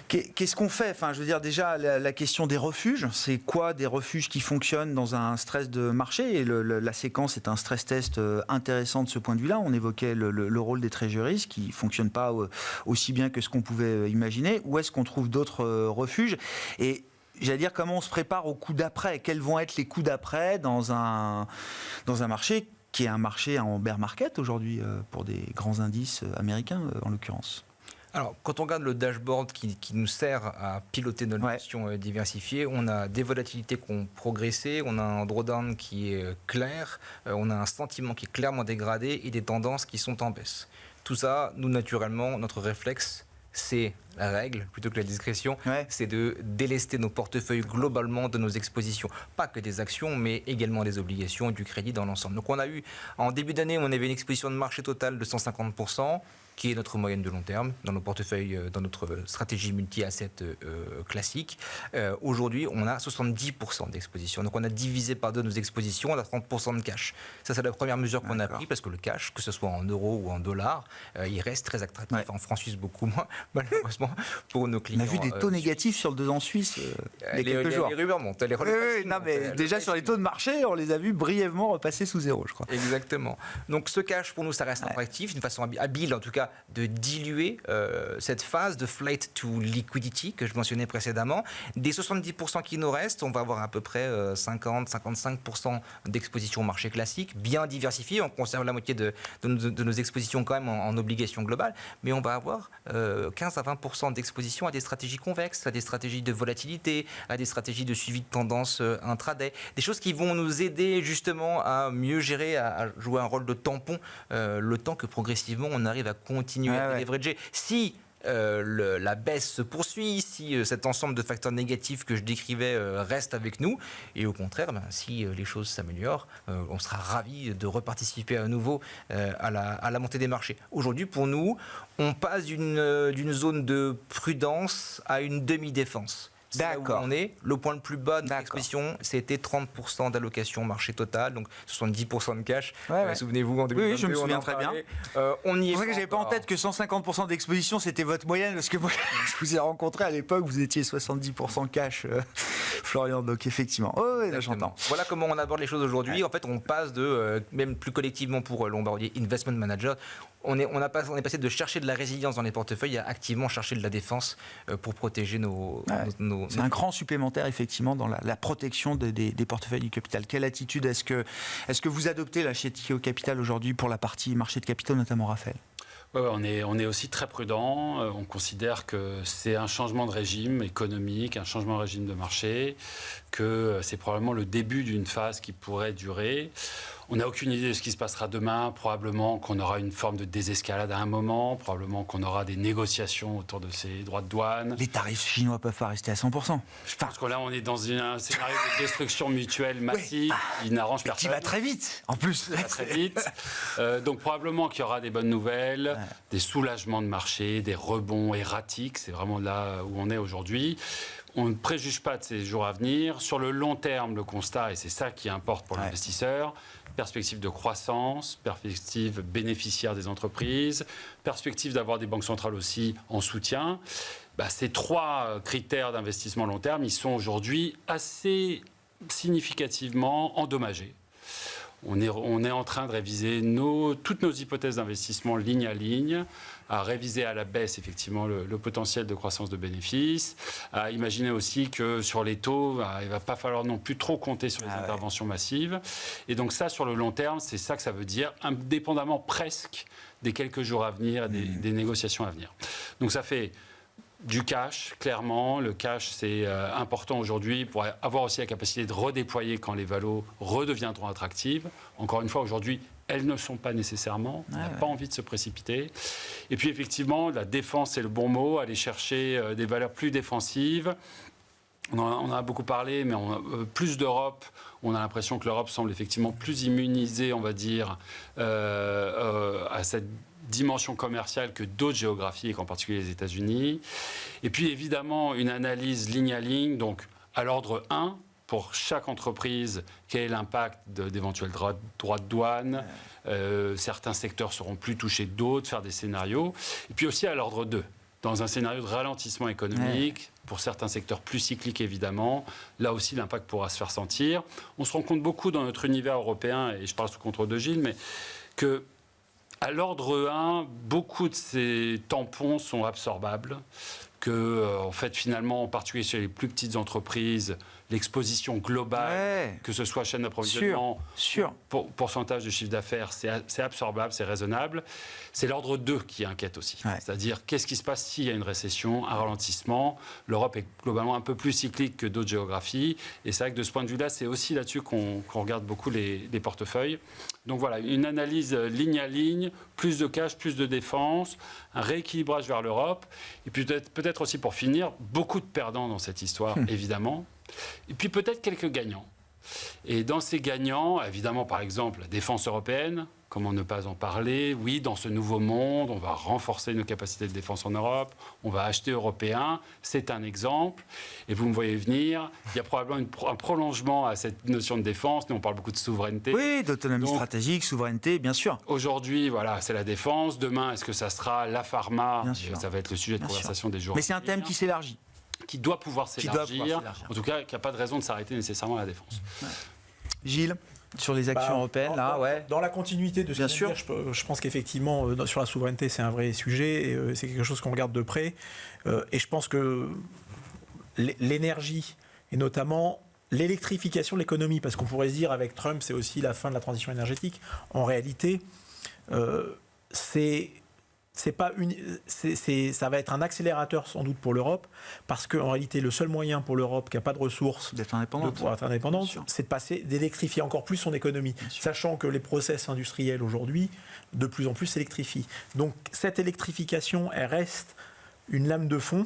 Qu'est-ce qu'on fait ? Enfin, je veux dire, déjà, la question des refuges. C'est quoi des refuges qui fonctionnent dans un stress de marché ? Et la séquence est un stress test intéressant de ce point de vue-là. On évoquait le rôle des treasuries qui ne fonctionnent pas aussi bien que ce qu'on pouvait imaginer. Où est-ce qu'on trouve d'autres refuges ? Et j'allais dire, comment on se prépare au coup d'après ? Quels vont être les coups d'après dans un marché qui est un marché en bear market aujourd'hui pour des grands indices américains en l'occurrence. Alors, quand on regarde le dashboard qui nous sert à piloter notre gestion diversifiée, on a des volatilités qui ont progressé, on a un drawdown qui est clair, on a un sentiment qui est clairement dégradé et des tendances qui sont en baisse. Tout ça, nous, naturellement, notre réflexe, c'est la règle plutôt que la discrétion, c'est de délester nos portefeuilles globalement de nos expositions. Pas que des actions, mais également des obligations et du crédit dans l'ensemble. Donc on a eu, en début d'année, on avait une exposition de marché totale de 150%. qui est notre moyenne de long terme dans nos portefeuilles, dans notre stratégie multi-asset classique. Aujourd'hui, on a 70% d'exposition. Donc on a divisé par 2 nos expositions, on a 30% de cash. Ça, c'est la première mesure qu'on a prise, parce que le cash, que ce soit en euros ou en dollars, il reste très attractif. En France suisse, beaucoup moins, malheureusement, pour nos clients. On a vu des taux négatifs sur le 2 ans suisse il y a quelques jours. Les rumeurs montent. Déjà sur les taux de marché, on les a vus brièvement repasser sous zéro, je crois. Exactement. Donc ce cash, pour nous, ça reste attractif, une façon habile, en tout cas, de diluer cette phase de flight to liquidity que je mentionnais précédemment. Des 70% qui nous restent, on va avoir à peu près 50-55% d'exposition au marché classique, bien diversifiée. On conserve la moitié de nos expositions quand même en obligations globales, mais on va avoir 15 à 20% d'exposition à des stratégies convexes, à des stratégies de volatilité, à des stratégies de suivi de tendance intraday, des choses qui vont nous aider justement à mieux gérer, à jouer un rôle de tampon le temps que progressivement on arrive à continuer à leverager. Si la baisse se poursuit, si cet ensemble de facteurs négatifs que je décrivais reste avec nous, et au contraire, si les choses s'améliorent, on sera ravis de reparticiper à nouveau à la montée des marchés. Aujourd'hui, pour nous, on passe d'une zone de prudence à une demi-défense. C'est là où on est. Le point le plus bas de l'exposition, c'était 30% d'allocation marché total, donc 70% de cash. Souvenez-vous, en 2022, oui, je me souviens très bien. On y est. C'est pour ça que j'avais pas en tête que 150% d'exposition, c'était votre moyenne, parce que moi, je vous ai rencontré à l'époque, vous étiez 70% cash, Florian, donc effectivement. Là, j'entends. Voilà comment on aborde les choses aujourd'hui. En fait, on passe de, même plus collectivement pour Lombardier Investment Manager, on est passé de chercher de la résilience dans les portefeuilles à activement chercher de la défense pour protéger nos c'est un cran supplémentaire, effectivement, dans la protection des portefeuilles du capital. Quelle attitude est-ce que vous adoptez là, chez Tikehau Capital aujourd'hui pour la partie marché de capitaux, notamment, Raphaël ? On est aussi très prudent. On considère que c'est un changement de régime économique, un changement de régime de marché, que c'est probablement le début d'une phase qui pourrait durer. On n'a aucune idée de ce qui se passera demain. Probablement qu'on aura une forme de désescalade à un moment. Probablement qu'on aura des négociations autour de ces droits de douane. Les tarifs chinois peuvent pas rester à 100%. Je pense que là, on est dans un scénario de destruction mutuelle massive qui n'arrange personne. Qui va très vite, en plus. Qui va très vite. Donc probablement qu'il y aura des bonnes nouvelles, des soulagements de marché, des rebonds erratiques. C'est vraiment là où on est aujourd'hui. On ne préjuge pas de ces jours à venir. Sur le long terme, le constat, et c'est ça qui importe pour l'investisseur, perspective de croissance, perspective bénéficiaire des entreprises, perspective d'avoir des banques centrales aussi en soutien. Ces 3 critères d'investissement long terme, ils sont aujourd'hui assez significativement endommagés. On est en train de réviser toutes nos hypothèses d'investissement ligne à ligne, à réviser à la baisse effectivement le potentiel de croissance de bénéfices, à imaginer aussi que sur les taux, il ne va pas falloir non plus trop compter sur les interventions massives. Et donc ça, sur le long terme, c'est ça que ça veut dire, indépendamment presque des quelques jours à venir, des négociations à venir. Donc ça fait du cash, clairement. Le cash, c'est important aujourd'hui pour avoir aussi la capacité de redéployer quand les valos redeviendront attractives. Encore une fois, aujourd'hui, elles ne sont pas nécessairement. On n'a pas envie de se précipiter. Et puis, effectivement, la défense, c'est le bon mot. Aller chercher des valeurs plus défensive. On en a beaucoup parlé, mais plus d'Europe. On a l'impression que l'Europe semble effectivement plus immunisée, on va dire, à cette dimension commerciale que d'autres géographies, et qu'en particulier les États-Unis. Et puis évidemment, une analyse ligne à ligne, donc à l'ordre 1, pour chaque entreprise, quel est l'impact d'éventuels droits de douane. Certains secteurs seront plus touchés que d'autres, faire des scénarios. Et puis aussi à l'ordre 2, dans un scénario de ralentissement économique, pour certains secteurs plus cycliques évidemment, là aussi l'impact pourra se faire sentir. On se rend compte beaucoup dans notre univers européen, et je parle sous contrôle de Gilles, mais que à l'ordre 1, beaucoup de ces tampons sont absorbables, que en fait finalement, en particulier chez les plus petites entreprises, l'exposition globale, que ce soit chaîne d'approvisionnement, pourcentage de chiffre d'affaires, c'est absorbable, c'est raisonnable. C'est l'ordre 2 qui inquiète aussi. C'est-à-dire, qu'est-ce qui se passe s'il y a une récession, un ralentissement? L'Europe est globalement un peu plus cyclique que d'autres géographies. Et c'est vrai que de ce point de vue-là, c'est aussi là-dessus qu'on regarde beaucoup les portefeuilles. Donc voilà, une analyse ligne à ligne, plus de cash, plus de défense, un rééquilibrage vers l'Europe. Et puis peut-être aussi pour finir, beaucoup de perdants dans cette histoire, évidemment. Et puis peut-être quelques gagnants. Et dans ces gagnants, évidemment, par exemple, la défense européenne, comment ne pas en parler? Oui, dans ce nouveau monde, on va renforcer nos capacités de défense en Europe, on va acheter européen, c'est un exemple. Et vous me voyez venir, il y a probablement un prolongement à cette notion de défense. Nous, on parle beaucoup de souveraineté. Oui, d'autonomie stratégique, souveraineté, bien sûr. Aujourd'hui, voilà, c'est la défense. Demain, est-ce que ça sera la pharma? Bien sûr. Ça va être le sujet de conversation des jours. Mais c'est un thème qui s'élargit. Qui doit pouvoir s'élargir. En tout cas, qu'il n'y a pas de raison de s'arrêter nécessairement à la défense. Ouais. Gilles, sur les actions européennes, dans la continuité de ce bien qu'on sûr. vient de dire, je pense qu'effectivement, sur la souveraineté, c'est un vrai sujet, et c'est quelque chose qu'on regarde de près. Et je pense que l'énergie, et notamment l'électrification de l'économie, parce qu'on pourrait se dire avec Trump, c'est aussi la fin de la transition énergétique. En réalité, ça va être un accélérateur sans doute pour l'Europe, parce qu'en réalité, le seul moyen pour l'Europe qui n'a pas de ressources d'être indépendante, de pouvoir être indépendante, c'est d'électrifier encore plus son économie, sachant que les process industriels aujourd'hui, de plus en plus s'électrifient. Donc cette électrification, elle reste une lame de fond,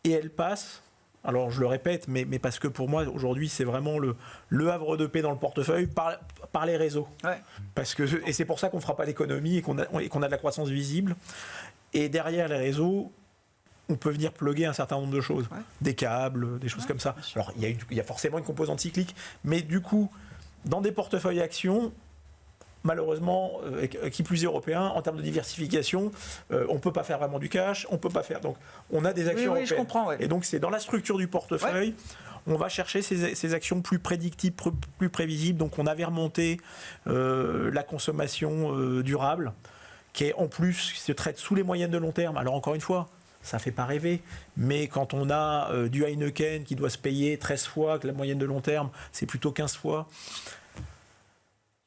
et elle passe... Alors je le répète, mais parce que pour moi aujourd'hui c'est vraiment le havre de paix dans le portefeuille par les réseaux. Ouais. Et c'est pour ça qu'on ne fera pas l'économie et qu'on a de la croissance visible. Et derrière les réseaux, on peut venir plugger un certain nombre de choses. Ouais. Des câbles, des choses comme ça. Alors il y a forcément une composante cyclique, mais du coup, dans des portefeuilles actions, malheureusement, qui plus est européen, en termes de diversification, on ne peut pas faire vraiment du cash, on peut pas faire. Donc, on a des actions européennes. Je comprends, ouais. Et donc, c'est dans la structure du portefeuille, on va chercher ces actions plus prédictibles, plus prévisibles. Donc, on avait remonté la consommation durable, qui est en plus, se traite sous les moyennes de long terme. Alors, encore une fois, ça ne fait pas rêver, mais quand on a du Heineken qui doit se payer 13 fois, que la moyenne de long terme, c'est plutôt 15 fois,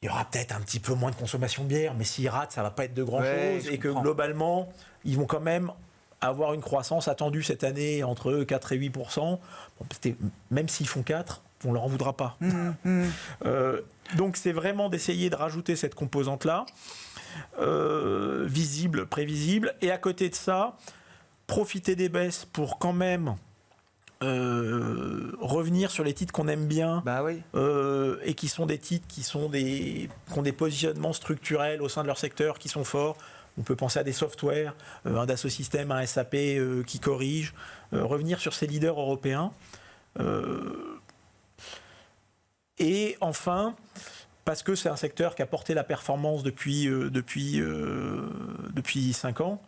il y aura peut-être un petit peu moins de consommation de bière, mais s'ils ratent, ça ne va pas être de grand-chose. Et que globalement, ils vont quand même avoir une croissance attendue cette année entre 4 et 8%. Bon, même s'ils font 4, on ne leur en voudra pas. Donc c'est vraiment d'essayer de rajouter cette composante-là, visible, prévisible. Et à côté de ça, profiter des baisses pour quand même... revenir sur les titres qu'on aime bien, et qui sont des titres qui ont des positionnements structurels au sein de leur secteur qui sont forts. On peut penser à des softwares, un Dassault Systèmes, un SAP qui corrige, revenir sur ces leaders européens. Et enfin, parce que c'est un secteur qui a porté la performance depuis 5 ans,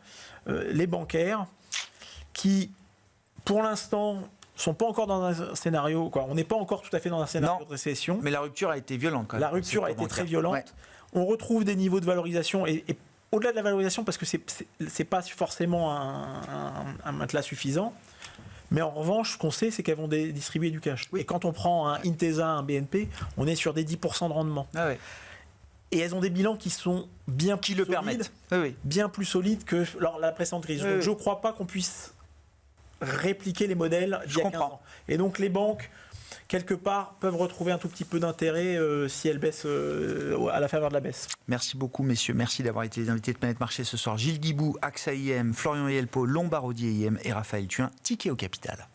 les bancaires qui, pour l'instant, sont pas encore dans un scénario, on n'est pas encore tout à fait dans un scénario de récession. Mais la rupture a été violente quand même. La rupture a été très violente. Ouais. On retrouve des niveaux de valorisation et au-delà de la valorisation, parce que c'est pas forcément un matelas suffisant. Mais en revanche, ce qu'on sait, c'est qu'elles vont distribuer du cash. Oui. Et quand on prend un Intesa, un BNP, on est sur des 10% de rendement. Ah ouais. Et elles ont des bilans qui sont bien plus solides, permettent. Bien plus solides que la précédente crise. Donc je ne crois pas qu'on puisse répliquer les modèles d'il y a 15 ans. Et donc les banques, quelque part, peuvent retrouver un tout petit peu d'intérêt si elles baissent à la faveur de la baisse. Merci beaucoup, messieurs. Merci d'avoir été les invités de Planète Marché ce soir. Gilles Guibou, AXA IM, Florian Yelpo, Lombard-Odier IM et Raphaël Thuin, Ticket au Capital.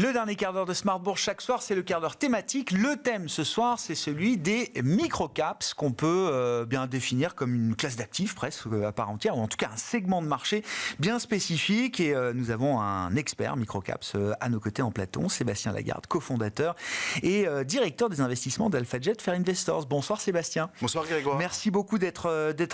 Le dernier quart d'heure de Smart Bourse chaque soir, c'est le quart d'heure thématique. Le thème ce soir, c'est celui des microcaps qu'on peut bien définir comme une classe d'actifs presque à part entière, ou en tout cas un segment de marché bien spécifique. Et nous avons un expert microcaps à nos côtés en plateau, Sébastien Lagarde, cofondateur et directeur des investissements d'AlphaJet Fair Investors. Bonsoir Sébastien. Bonsoir Grégoire. Merci beaucoup d'être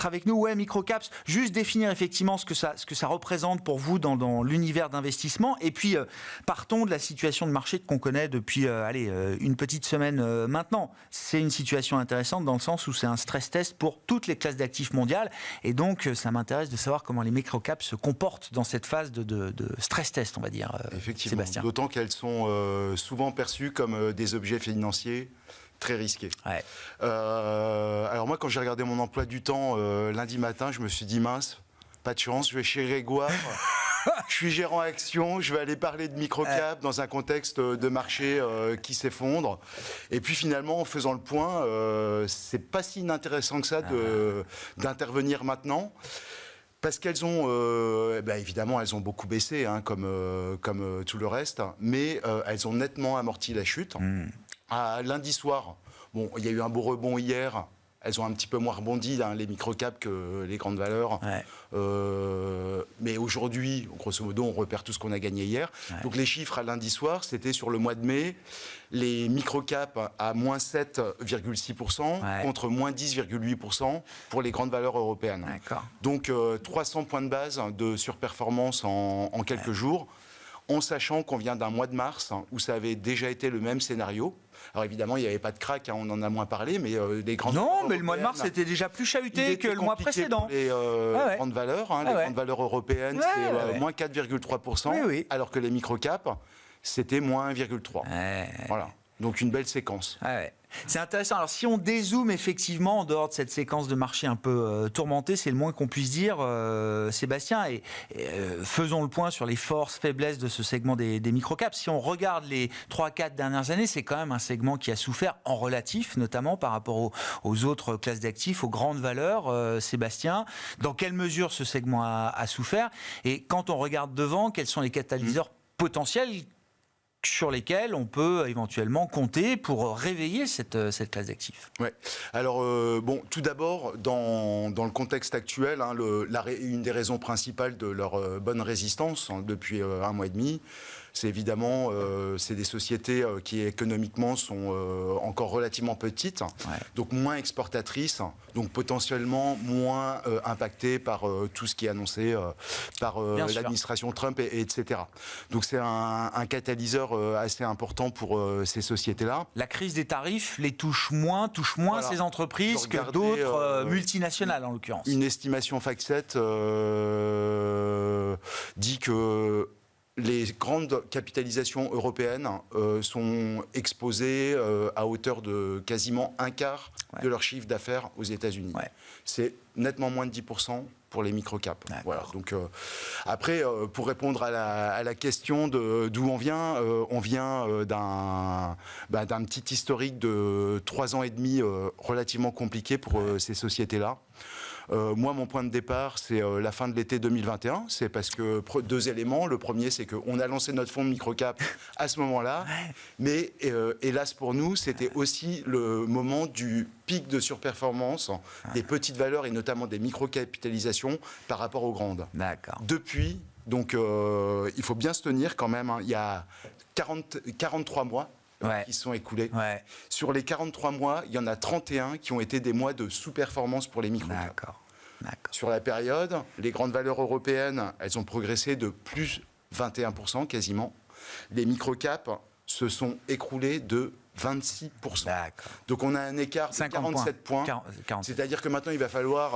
avec nous. Ouais, microcaps, juste définir effectivement ce que ça représente pour vous dans l'univers d'investissement. Et puis partons de la situation de marché qu'on connaît depuis une petite semaine maintenant. C'est une situation intéressante dans le sens où c'est un stress test pour toutes les classes d'actifs mondiales. Et donc, ça m'intéresse de savoir comment les microcaps se comportent dans cette phase de stress test, on va dire, Effectivement, Sébastien. D'autant qu'elles sont souvent perçues comme des objets financiers très risqués. Ouais. Alors moi, quand j'ai regardé mon emploi du temps lundi matin, je me suis dit, mince, pas de chance, je vais chez Grégoire. je suis gérant action, je vais aller parler de microcap dans un contexte de marché qui s'effondre. Et puis finalement, en faisant le point, c'est pas si inintéressant que ça d'intervenir maintenant. Parce qu'elles ont, évidemment, elles ont beaucoup baissé, hein, comme tout le reste, mais elles ont nettement amorti la chute. À lundi soir, bon, il y a eu un beau rebond hier. Elles ont un petit peu moins rebondi, hein, les microcaps, que les grandes valeurs. Mais aujourd'hui, grosso modo, on repère tout ce qu'on a gagné hier. Donc les chiffres à lundi soir, c'était sur le mois de mai. Les microcaps à moins 7,6% contre moins 10,8% pour les grandes valeurs européennes. Donc 300 points de base de surperformance en quelques jours, en sachant qu'on vient d'un mois de mars où ça avait déjà été le même scénario. Alors évidemment, il n'y avait pas de crack, hein, on en a moins parlé, mais les grandes valeurs Non, mais le mois de mars était déjà plus chahuté que le mois précédent. Les grandes valeurs, hein, les grandes valeurs européennes, c'est moins 4,3%, alors que les microcaps, c'était moins 1,3%. Voilà. Donc une belle séquence. C'est intéressant. Alors si on dézoome effectivement en dehors de cette séquence de marché un peu tourmentée, c'est le moins qu'on puisse dire, Sébastien, et faisons le point sur les forces, faiblesses de ce segment des microcaps. Si on regarde les 3-4 dernières années, c'est quand même un segment qui a souffert en relatif, notamment par rapport aux autres classes d'actifs, aux grandes valeurs. Sébastien, dans quelle mesure ce segment a souffert? Et quand on regarde devant, quels sont les catalyseurs potentiels sur lesquels on peut éventuellement compter pour réveiller cette classe d'actifs? Alors, tout d'abord, dans le contexte actuel, hein, une des raisons principales de leur bonne résistance, hein, depuis un mois et demi, c'est évidemment c'est des sociétés qui économiquement sont encore relativement petites, donc moins exportatrices, donc potentiellement moins impactées par tout ce qui est annoncé par l'administration Trump, etc. Donc c'est un catalyseur assez important pour ces sociétés-là. La crise des tarifs les touche moins ces entreprises que d'autres multinationales en l'occurrence. Une estimation FactSet dit que les grandes capitalisations européennes sont exposées à hauteur de quasiment un quart de leur chiffre d'affaires aux États-Unis. C'est nettement moins de 10% pour les microcaps. Voilà. Donc, après, pour répondre à la question d'où on vient d'un petit historique de 3 ans et demi relativement compliqué pour ces sociétés-là. Moi, mon point de départ, c'est la fin de l'été 2021. C'est parce que 2 éléments. Le premier, c'est qu'on a lancé notre fonds de microcap à ce moment-là. Mais hélas pour nous, c'était aussi le moment du pic de surperformance des petites valeurs et notamment des microcapitalisations par rapport aux grandes. Depuis, donc, il faut bien se tenir quand même, hein, il y a 43 mois qui se sont écoulés. Sur les 43 mois, il y en a 31 qui ont été des mois de sous-performance pour les microcaps. Sur la période, les grandes valeurs européennes, elles ont progressé de plus 21% quasiment. Les microcaps se sont écroulés de 26%. Donc on a un écart de 47 points. C'est-à-dire que maintenant il va falloir,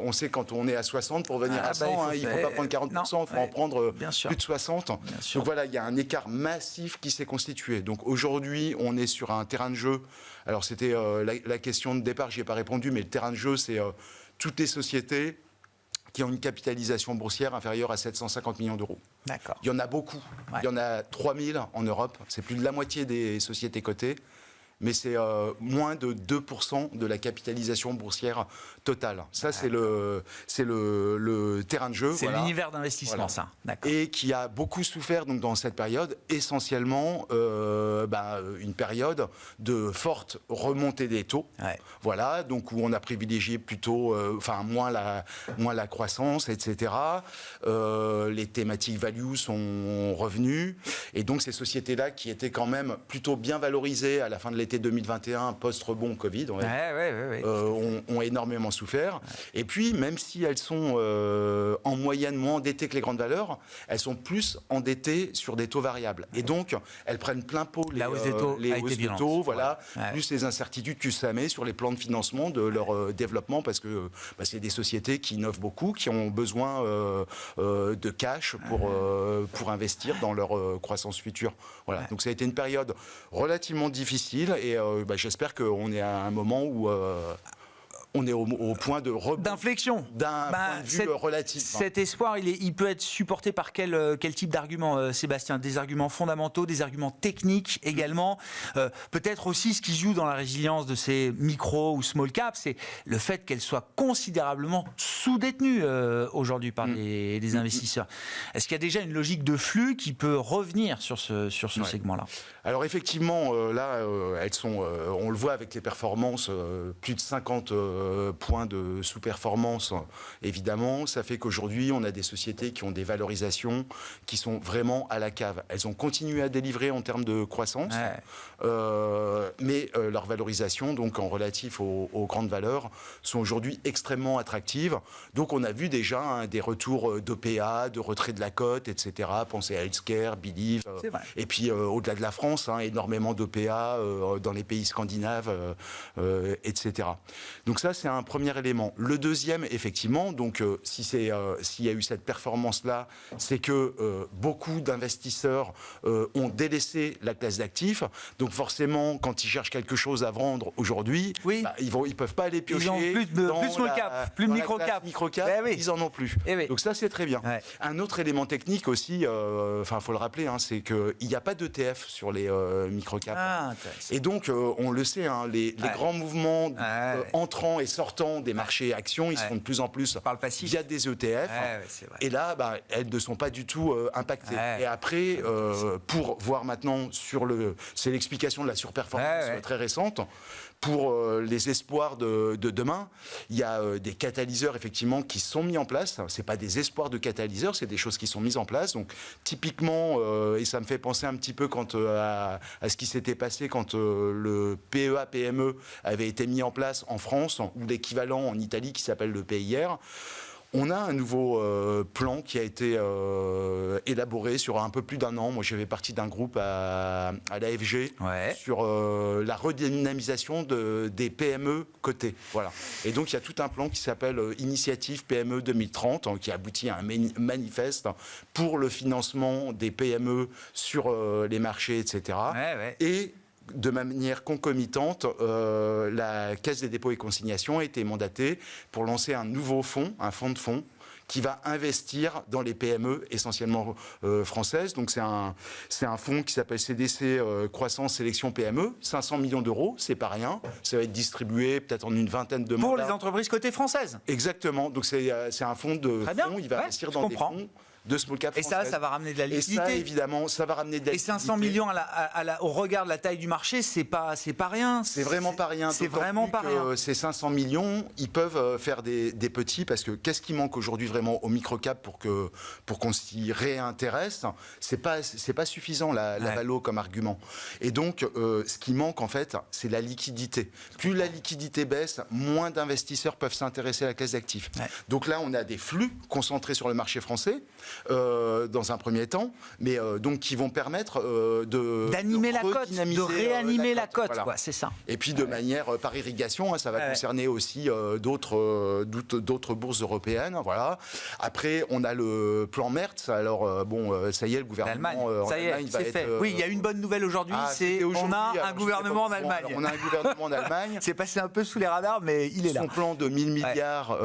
on sait quand on est à 60 pour venir à 100, il ne faut pas prendre 40%, il faut en prendre plus de 60. Donc voilà, il y a un écart massif qui s'est constitué. Donc aujourd'hui on est sur un terrain de jeu. Alors c'était la question de départ, j'y ai pas répondu, mais le terrain de jeu c'est toutes les sociétés qui ont une capitalisation boursière inférieure à 750 millions d'euros. Il y en a beaucoup. Il y en a 3000 en Europe. C'est plus de la moitié des sociétés cotées. Mais c'est moins de 2% de la capitalisation boursière totale. Ça, c'est le terrain de jeu. C'est l'univers d'investissement, ça. Et qui a beaucoup souffert donc, dans cette période, essentiellement une période de forte remontée des taux. Voilà, donc où on a privilégié plutôt, moins la croissance, etc. Les thématiques value sont revenues. Et donc, ces sociétés-là, qui étaient quand même plutôt bien valorisées à la fin de l'été 2021, post-rebond Covid, ont énormément souffert. Et puis, même si elles sont en moyenne moins endettées que les grandes valeurs, elles sont plus endettées sur des taux variables. Et donc, elles prennent plein pot les hausses de taux, plus les incertitudes que ça met sur les plans de financement de leur développement, parce que c'est des sociétés qui innovent beaucoup, qui ont besoin de cash pour investir dans leur croissance future. Voilà. Donc, ça a été une période relativement difficile. Et j'espère qu'on est à un moment où on est au point de d'inflexion d'un point de vue relatif. Cet espoir, il peut être supporté par quel type d'arguments, Sébastien? Des arguments fondamentaux, des arguments techniques également. Peut-être aussi ce qui joue dans la résilience de ces micro ou small caps, c'est le fait qu'elles soient considérablement sous-détenues aujourd'hui par les investisseurs. Est-ce qu'il y a déjà une logique de flux qui peut revenir sur ce segment-là? Alors effectivement, là, elles sont, on le voit avec les performances, plus de 50 points de sous-performance, évidemment. Ça fait qu'aujourd'hui, on a des sociétés qui ont des valorisations qui sont vraiment à la cave. Elles ont continué à délivrer en termes de croissance, mais leurs valorisations, donc en relatif aux grandes valeurs, sont aujourd'hui extrêmement attractives. Donc on a vu déjà des retours d'OPA, de retrait de la cote, etc. Pensez à Healthcare, Believe, et puis au-delà de la France, énormément d'OPA dans les pays scandinaves, etc. Donc ça, c'est un premier élément. Le deuxième, effectivement, donc s'il y a eu cette performance-là, c'est que beaucoup d'investisseurs ont délaissé la classe d'actifs. Donc forcément, quand ils cherchent quelque chose à vendre aujourd'hui, ils peuvent pas aller piocher. Ils ont plus de small cap, plus de micro cap. Ils en ont plus. Donc ça, c'est très bien. Un autre élément technique aussi, faut le rappeler, c'est qu'il n'y a pas d'ETF sur les micro-caps. Et donc, on le sait, les grands mouvements entrants et sortants des marchés actions, ils se font de plus en plus via des ETF. Et là, elles ne sont pas du tout impactées. Et après, pour voir maintenant c'est l'explication de la surperformance très récente. Pour les espoirs de demain, il y a des catalyseurs effectivement qui sont mis en place. C'est pas des espoirs de catalyseurs, c'est des choses qui sont mises en place. Donc typiquement, et ça me fait penser un petit peu à ce qui s'était passé quand le PEA-PME avait été mis en place en France, ou l'équivalent en Italie qui s'appelle le PIR. On a un nouveau plan qui a été élaboré sur un peu plus d'un an. Moi, j'avais partie d'un groupe à l'AFG sur la redynamisation des PME cotées. Voilà. Et donc, il y a tout un plan qui s'appelle Initiative PME 2030, qui aboutit à un manifeste pour le financement des PME sur les marchés, etc. Et de manière concomitante, la Caisse des dépôts et consignations a été mandatée pour lancer un nouveau fonds, un fonds de fonds, qui va investir dans les PME essentiellement françaises. Donc c'est un fonds qui s'appelle CDC Croissance Sélection PME, 500 millions d'euros, c'est pas rien. Ça va être distribué peut-être en une vingtaine de mois. Pour les entreprises cotées françaises. Exactement. Donc c'est un fonds de fonds, il va investir dans des fonds de small cap françaises. Et ça va ramener de la liquidité. Et ça, évidemment, ça va ramener de la liquidité. Et 500 millions au regard de la taille du marché, c'est pas rien. C'est vraiment pas rien. C'est vraiment pas rien. Ces 500 millions, ils peuvent faire des petits, parce que qu'est-ce qui manque aujourd'hui vraiment au microcap pour qu'on s'y réintéresse? C'est pas suffisant la valo comme argument. Et donc, ce qui manque en fait, c'est la liquidité. Plus la liquidité baisse, moins d'investisseurs peuvent s'intéresser à la classe d'actifs. Donc là, on a des flux concentrés sur le marché français. Dans un premier temps, mais donc qui vont permettre d'animer la cote, de réanimer la cote, voilà. C'est ça. Et puis de manière par irrigation, ça va concerner aussi d'autres bourses européennes, voilà. Après, on a le plan Merz. Alors ça y est, le gouvernement en Allemagne va être. Oui, il y a une bonne nouvelle aujourd'hui, on a un gouvernement en Allemagne. On a un gouvernement en Allemagne. C'est passé un peu sous les radars, mais il est là. Son plan de 1000 milliards,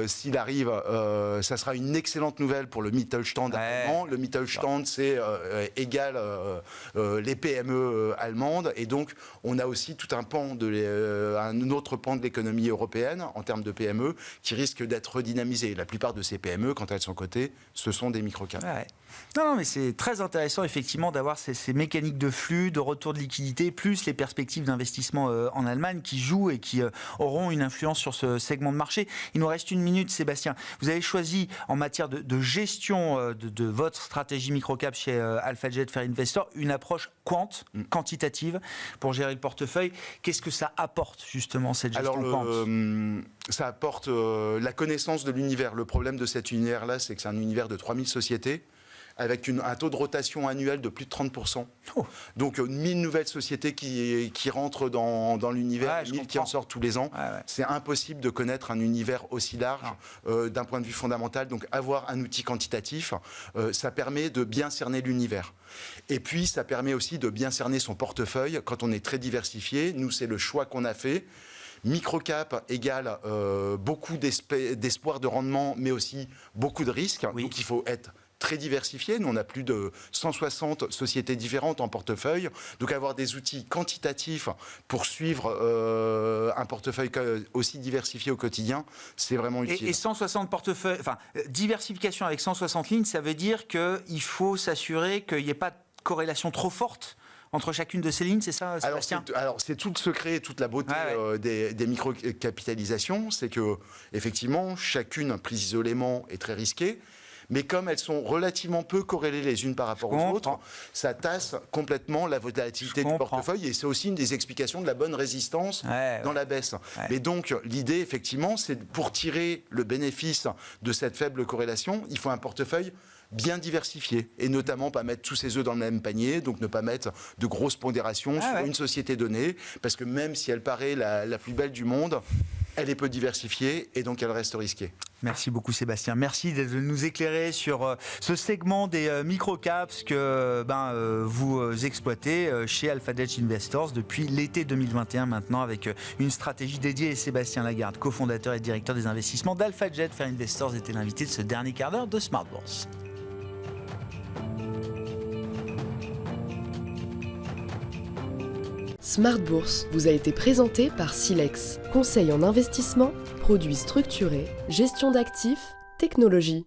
s'il arrive, ça sera une excellente nouvelle pour le Mittelstand allemand. Le Mittelstand, c'est égal les PME allemandes. Et donc, on a aussi tout un autre pan de l'économie européenne, en termes de PME, qui risque d'être redynamisé. La plupart de ces PME, quand elles sont cotées, ce sont des microcaps. Non, mais c'est très intéressant, effectivement, d'avoir ces mécaniques de flux, de retour de liquidité, plus les perspectives d'investissement en Allemagne qui jouent et qui auront une influence sur ce segment de marché. Il nous reste une minute, Sébastien. Vous avez choisi, en matière de gestion de votre stratégie microcap chez AlphaJet Fair Investor, une approche quantitative pour gérer le portefeuille. Qu'est-ce que ça apporte, justement, cette gestion quant? Ça apporte la connaissance de l'univers. Le problème de cet univers-là, c'est que c'est un univers de 3000 sociétés, avec un taux de rotation annuel de plus de 30%. Donc 1000 nouvelles sociétés qui rentrent dans l'univers, 1000 qui en sortent tous les ans. C'est impossible de connaître un univers aussi large d'un point de vue fondamental. Donc avoir un outil quantitatif, ça permet de bien cerner l'univers. Et puis ça permet aussi de bien cerner son portefeuille quand on est très diversifié. Nous, c'est le choix qu'on a fait. Microcap égale beaucoup d'espoir de rendement, mais aussi beaucoup de risques. Oui. Donc il faut être très diversifié. Nous, on a plus de 160 sociétés différentes en portefeuille. Donc, avoir des outils quantitatifs pour suivre un portefeuille aussi diversifié au quotidien, c'est vraiment utile. Et 160 portefeuilles, enfin, diversification avec 160 lignes, ça veut dire qu'il faut s'assurer qu'il n'y ait pas de corrélation trop forte entre chacune de ces lignes, c'est ça, Sébastien ? Alors, c'est tout le secret, toute la beauté des micro-capitalisations, c'est que, effectivement, chacune prise isolément est très risquée. Mais comme elles sont relativement peu corrélées les unes par rapport aux autres, ça tasse complètement la volatilité du portefeuille. Et c'est aussi une des explications de la bonne résistance dans la baisse. Mais donc, l'idée, effectivement, c'est pour tirer le bénéfice de cette faible corrélation, il faut un portefeuille bien diversifié, et notamment pas mettre tous ses œufs dans le même panier, donc ne pas mettre de grosses pondérations sur une société donnée, parce que même si elle paraît la plus belle du monde, elle est peu diversifiée et donc elle reste risquée. Merci beaucoup Sébastien. Merci de nous éclairer sur ce segment des microcaps que vous exploitez chez AlphaJet Investors depuis l'été 2021 maintenant, avec une stratégie dédiée. Et Sébastien Lagarde, cofondateur et directeur des investissements d'AlphaJet Fair Investors, était l'invité de ce dernier quart d'heure de Smart Bourse. Smart Bourse vous a été présenté par Silex, conseil en investissement, produits structurés, gestion d'actifs, technologie.